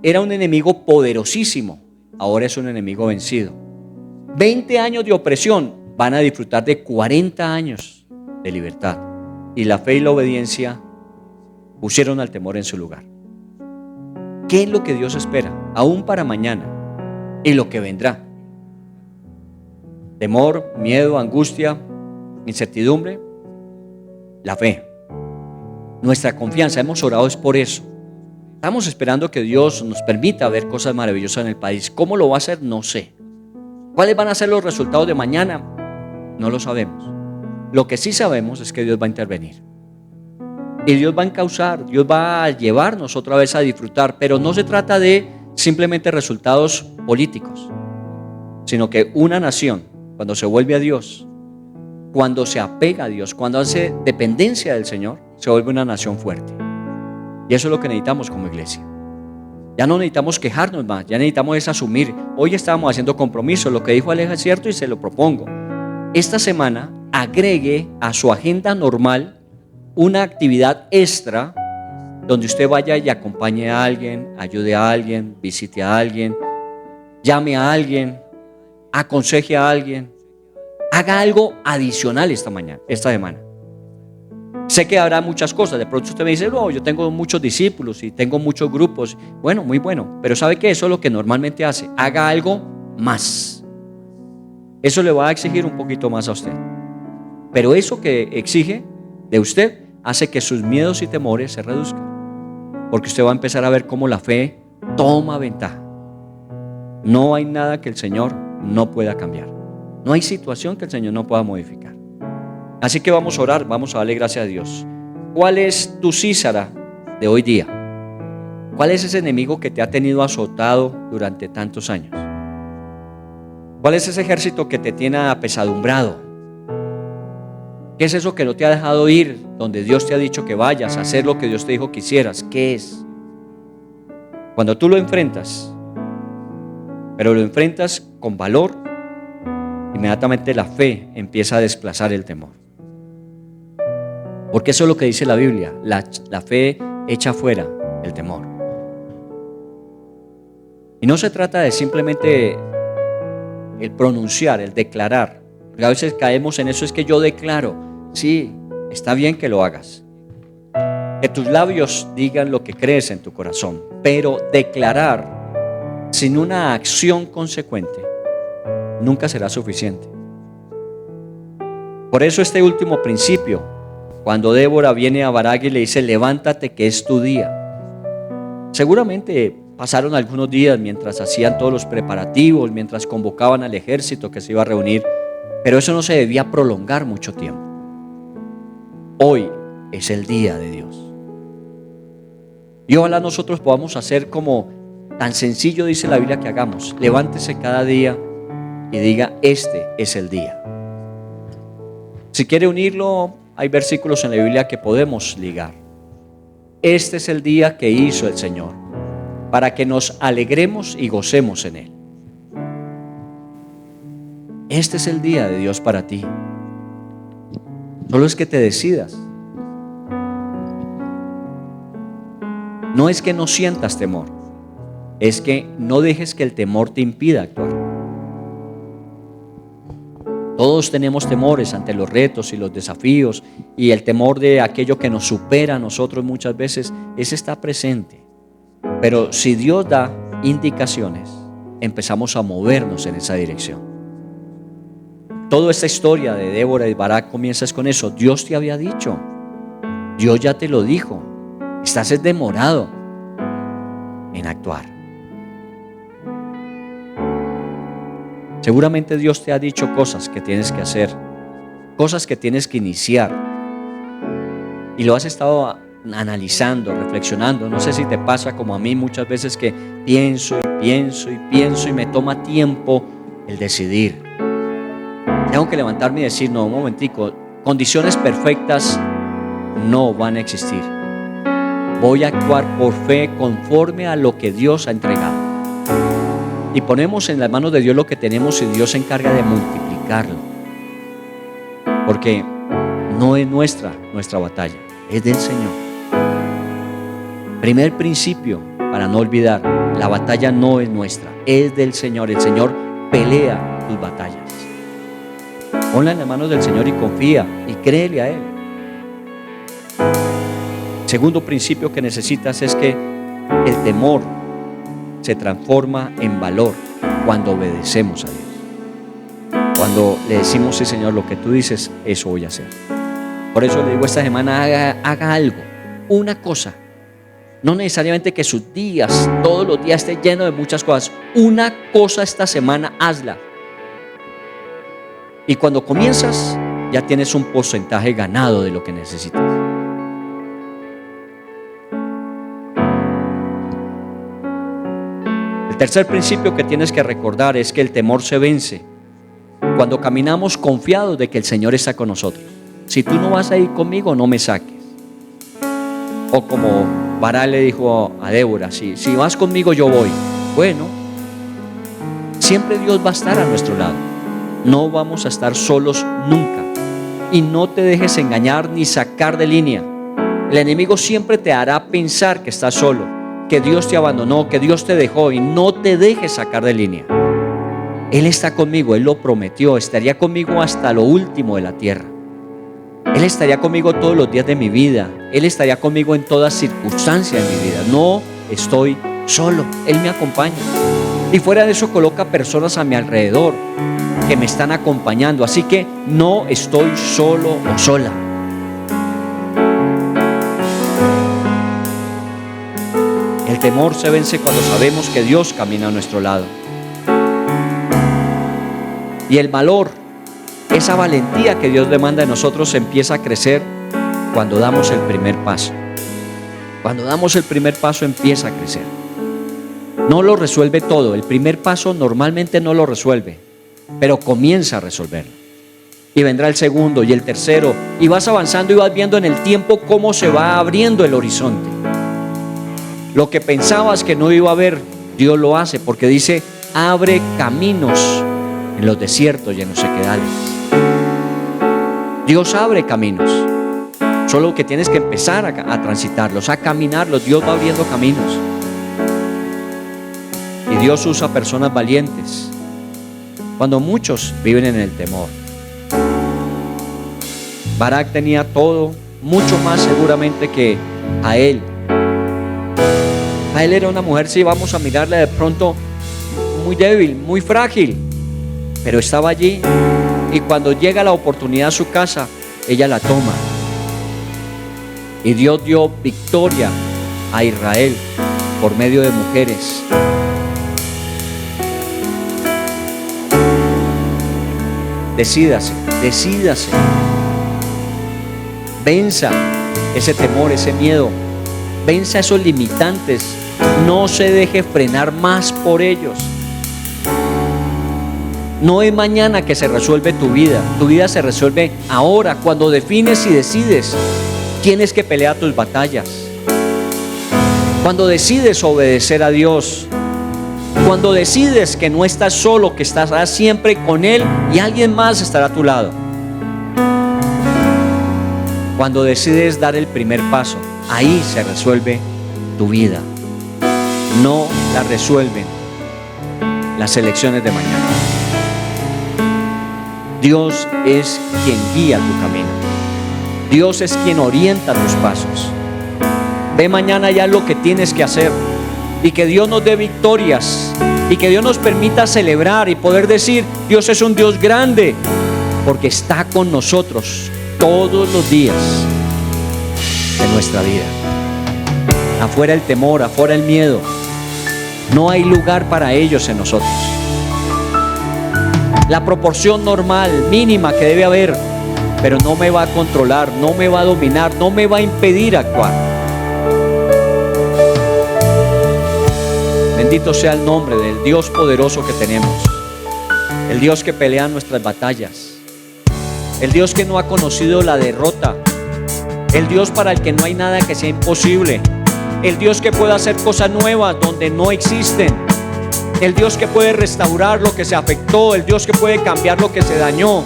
Era un enemigo poderosísimo, ahora es un enemigo vencido. 20 años de opresión, van a disfrutar de 40 años de libertad. Y la fe y la obediencia pusieron al temor en su lugar. ¿Qué es lo que Dios espera? Aún para mañana y lo que vendrá. Temor, miedo, angustia, incertidumbre. La fe. Nuestra confianza, hemos orado es por eso. Estamos esperando que Dios nos permita ver cosas maravillosas en el país. ¿Cómo lo va a hacer? No sé. ¿Cuáles van a ser los resultados de mañana? No lo sabemos. Lo que sí sabemos es que Dios va a intervenir. Y Dios va a encauzar, Dios va a llevarnos otra vez a disfrutar. Pero no se trata de simplemente resultados políticos, sino que una nación, cuando se vuelve a Dios, cuando se apega a Dios, cuando hace dependencia del Señor, se vuelve una nación fuerte. Y eso es lo que necesitamos como iglesia. Ya no necesitamos quejarnos más, ya necesitamos asumir. Hoy estábamos haciendo compromisos, lo que dijo Aleja es cierto y se lo propongo. Esta semana agregue a su agenda normal una actividad extra donde usted vaya y acompañe a alguien, ayude a alguien, visite a alguien, llame a alguien, aconseje a alguien. Haga algo adicional esta semana. Sé que habrá muchas cosas. De pronto usted me dice, no, yo tengo muchos discípulos y tengo muchos grupos. Bueno, muy bueno. Pero ¿sabe qué? Eso es lo que normalmente hace. Haga algo más. Eso le va a exigir un poquito más a usted. Pero eso que exige de usted hace que sus miedos y temores se reduzcan. Porque usted va a empezar a ver cómo la fe toma ventaja. No hay nada que el Señor no pueda cambiar. No hay situación que el Señor no pueda modificar. Así que vamos a orar, vamos a darle gracias a Dios. ¿Cuál es tu Sísara de hoy día? ¿Cuál es ese enemigo que te ha tenido azotado durante tantos años? ¿Cuál es ese ejército que te tiene apesadumbrado? ¿Qué es eso que no te ha dejado ir donde Dios te ha dicho que vayas a hacer lo que Dios te dijo que hicieras? ¿Qué es? Cuando tú lo enfrentas, pero lo enfrentas con valor, inmediatamente la fe empieza a desplazar el temor. Porque eso es lo que dice la Biblia, la fe echa fuera el temor. Y no se trata de simplemente el pronunciar, el declarar. Porque a veces caemos en eso, es que yo declaro. Sí, está bien que lo hagas. Que tus labios digan lo que crees en tu corazón. Pero declarar sin una acción consecuente nunca será suficiente. Por eso este último principio, cuando Débora viene a Barak y le dice, levántate que es tu día. Seguramente pasaron algunos días mientras hacían todos los preparativos, mientras convocaban al ejército que se iba a reunir, pero eso no se debía prolongar mucho tiempo. Hoy es el día de Dios. Y ojalá nosotros podamos hacer como tan sencillo dice la Biblia que hagamos. Levántese cada día y diga, este es el día. Si quiere unirlo, hay versículos en la Biblia que podemos ligar. Este es el día que hizo el Señor, para que nos alegremos y gocemos en Él. Este es el día de Dios para ti. Solo es que te decidas. No es que no sientas temor, es que no dejes que el temor te impida actuar. Todos tenemos temores ante los retos y los desafíos, y el temor de aquello que nos supera a nosotros muchas veces, ese está presente. Pero si Dios da indicaciones, empezamos a movernos en esa dirección. Toda esta historia de Débora y Barak comienza con eso. Dios te había dicho, Dios ya te lo dijo, estás demorado en actuar. Seguramente Dios te ha dicho cosas que tienes que hacer, cosas que tienes que iniciar, y lo has estado analizando, reflexionando. No sé si te pasa como a mí muchas veces, que pienso y me toma tiempo el decidir. Tengo que levantarme y decir, no, un momentico, condiciones perfectas no van a existir. Voy a actuar por fe conforme a lo que Dios ha entregado. Y ponemos en las manos de Dios lo que tenemos, y Dios se encarga de multiplicarlo. Porque no es nuestra batalla, es del Señor. Primer principio para no olvidar, la batalla no es nuestra, es del Señor. El Señor pelea tus batallas. Ponla en las manos del Señor y confía y créele a Él. Segundo principio que necesitas es que el temor se transforma en valor cuando obedecemos a Dios. Cuando le decimos, sí Señor, lo que tú dices, eso voy a hacer. Por eso le digo esta semana, haga algo, una cosa. No necesariamente que sus días, todos los días estén llenos de muchas cosas. Una cosa esta semana, hazla. Y cuando comienzas, ya tienes un porcentaje ganado de lo que necesitas. El tercer principio que tienes que recordar es que el temor se vence cuando caminamos confiados de que el Señor está con nosotros. Si tú no vas a ir conmigo, no me saques. O como Barak le dijo a Débora, si vas conmigo, yo voy. Bueno, siempre Dios va a estar a nuestro lado. No vamos a estar solos nunca. Y no te dejes engañar ni sacar de línea. El enemigo siempre te hará pensar que estás solo, que Dios te abandonó, que Dios te dejó, y no te dejes sacar de línea. Él está conmigo, Él lo prometió, estaría conmigo hasta lo último de la tierra. Él estaría conmigo todos los días de mi vida. Él estaría conmigo en todas circunstancias de mi vida. No estoy solo, Él me acompaña. Y fuera de eso, coloca personas a mi alrededor que me están acompañando. Así que no estoy solo o sola. El temor se vence cuando sabemos que Dios camina a nuestro lado. Y el valor, esa valentía que Dios demanda de nosotros, empieza a crecer cuando damos el primer paso. Cuando damos el primer paso empieza a crecer. No lo resuelve todo. El primer paso normalmente no lo resuelve, pero comienza a resolverlo. Y vendrá el segundo y el tercero, y vas avanzando y vas viendo en el tiempo cómo se va abriendo el horizonte. Lo que pensabas que no iba a haber, Dios lo hace, porque dice: abre caminos en los desiertos y en los sequedales. Dios abre caminos, solo que tienes que empezar a transitarlos, a caminarlos. Dios va abriendo caminos. Y Dios usa personas valientes cuando muchos viven en el temor. Barak tenía todo, mucho más seguramente que a él. A él era una mujer, si vamos a mirarla de pronto, muy débil, muy frágil, pero estaba allí, y cuando llega la oportunidad a su casa, ella la toma. Y Dios dio victoria a Israel por medio de mujeres. Decídase, decídase. Venza ese temor, ese miedo. Venza esos limitantes. No se deje frenar más por ellos. No es mañana que se resuelve tu vida. Tu vida se resuelve ahora, cuando defines y decides. Tienes que pelear tus batallas. Cuando decides obedecer a Dios. Cuando decides que no estás solo, que estarás siempre con Él y alguien más estará a tu lado. Cuando decides dar el primer paso, ahí se resuelve tu vida. No la resuelven las elecciones de mañana. Dios es quien guía tu camino. Dios es quien orienta tus pasos. Ve mañana ya lo que tienes que hacer, y que Dios nos dé victorias, y que Dios nos permita celebrar y poder decir: Dios es un Dios grande, porque está con nosotros todos los días de nuestra vida. Afuera el temor, afuera el miedo. No hay lugar para ellos en nosotros. La proporción normal, mínima que debe haber, pero no me va a controlar, no me va a dominar, no me va a impedir actuar. Bendito sea el nombre del Dios poderoso que tenemos. El Dios que pelea nuestras batallas. El Dios que no ha conocido la derrota. El Dios para el que no hay nada que sea imposible. El Dios que puede hacer cosas nuevas donde no existen. El Dios que puede restaurar lo que se afectó. El Dios que puede cambiar lo que se dañó.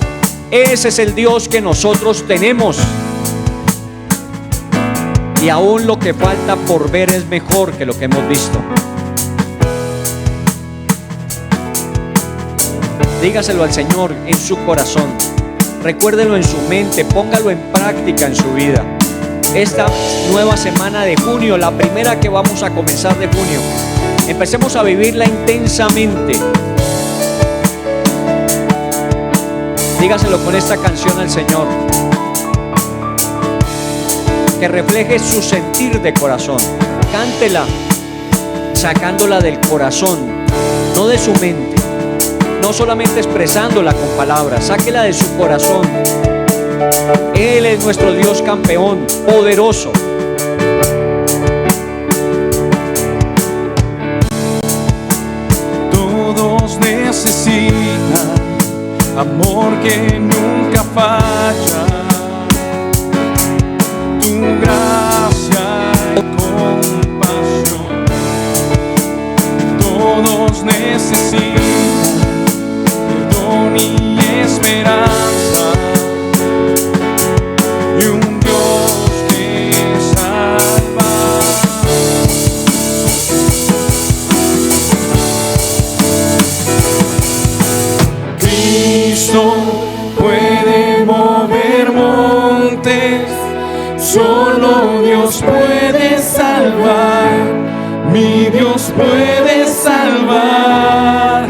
Ese es el Dios que nosotros tenemos. Y aún lo que falta por ver es mejor que lo que hemos visto. Dígaselo al Señor en su corazón. Recuérdelo en su mente. Póngalo en práctica en su vida. Esta nueva semana de junio, la primera que vamos a comenzar de junio, empecemos a vivirla intensamente. Dígaselo con esta canción al Señor, que refleje su sentir de corazón. Cántela sacándola del corazón, no de su mente, no solamente expresándola con palabras. Sáquela de su corazón. Él es nuestro Dios campeón, poderoso. Todos necesitan amor que nunca falla. Tu gracia y compasión. Todos necesitan perdón y esperanza. Y un Dios que salva. Cristo puede mover montes, solo Dios puede salvar. Mi Dios puede salvar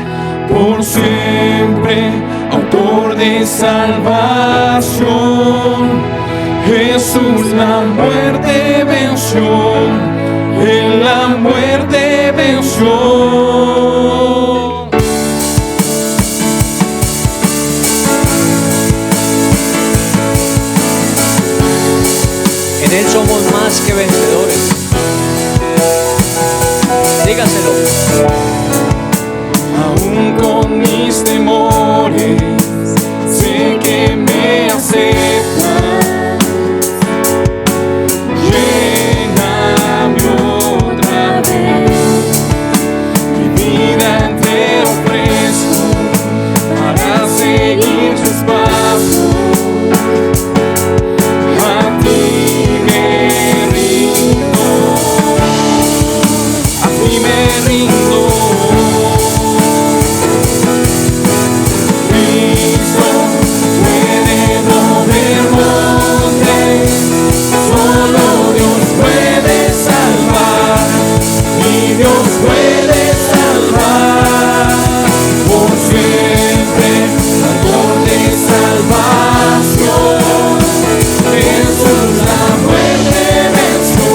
por siempre, autor de salvación. Jesús la muerte venció, Él la muerte venció. En Él somos más que vencedores. Dígaselo. Aún con mis temores, sé que me aceptas. Lléname otra vez, mi vida te ofrezco para seguir tus pasos. A ti me rindo, a ti me rindo. Cristo puede mover montes, solo Dios puede salvar, y Dios puede salvar por siempre, dador de salvación. Jesús la muerte venció,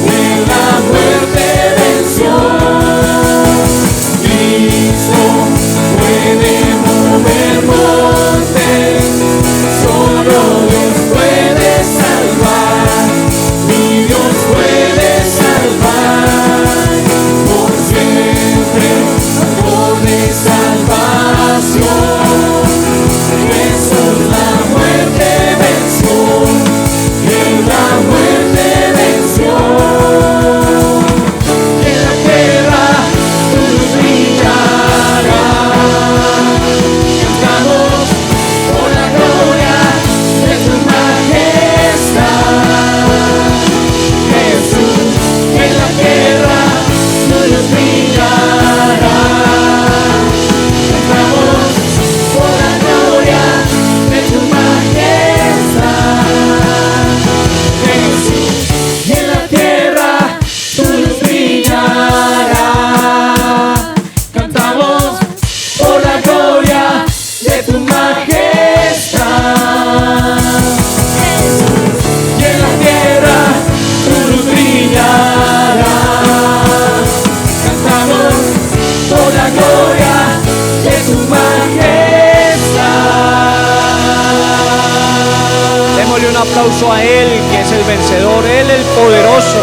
en la muerte venció. Cristo puede mover montes, solo Dios puede salvar, mi Dios puede salvar por siempre, dador de salvación. Jesús la muerte venció, en la muerte venció. En la tierra tu luz brillará, cantamos por la gloria de tu majestad. Jesús, en la tierra tu luz brillará, cantamos por la gloria de tu majestad. Jesús, en la tierra tu luz brillará, cantamos por la gloria de tu majestad. Jesús, y en la tierra tu luz brillará, cantamos por la gloria de tu majestad. Démosle un aplauso a Él, que es el vencedor, Él el poderoso,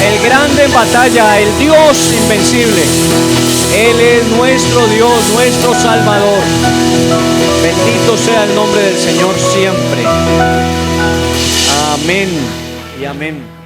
el grande en batalla, el Dios invencible. Él es nuestro Dios, nuestro Salvador. Bendito sea el nombre del Señor siempre. Amén y amén.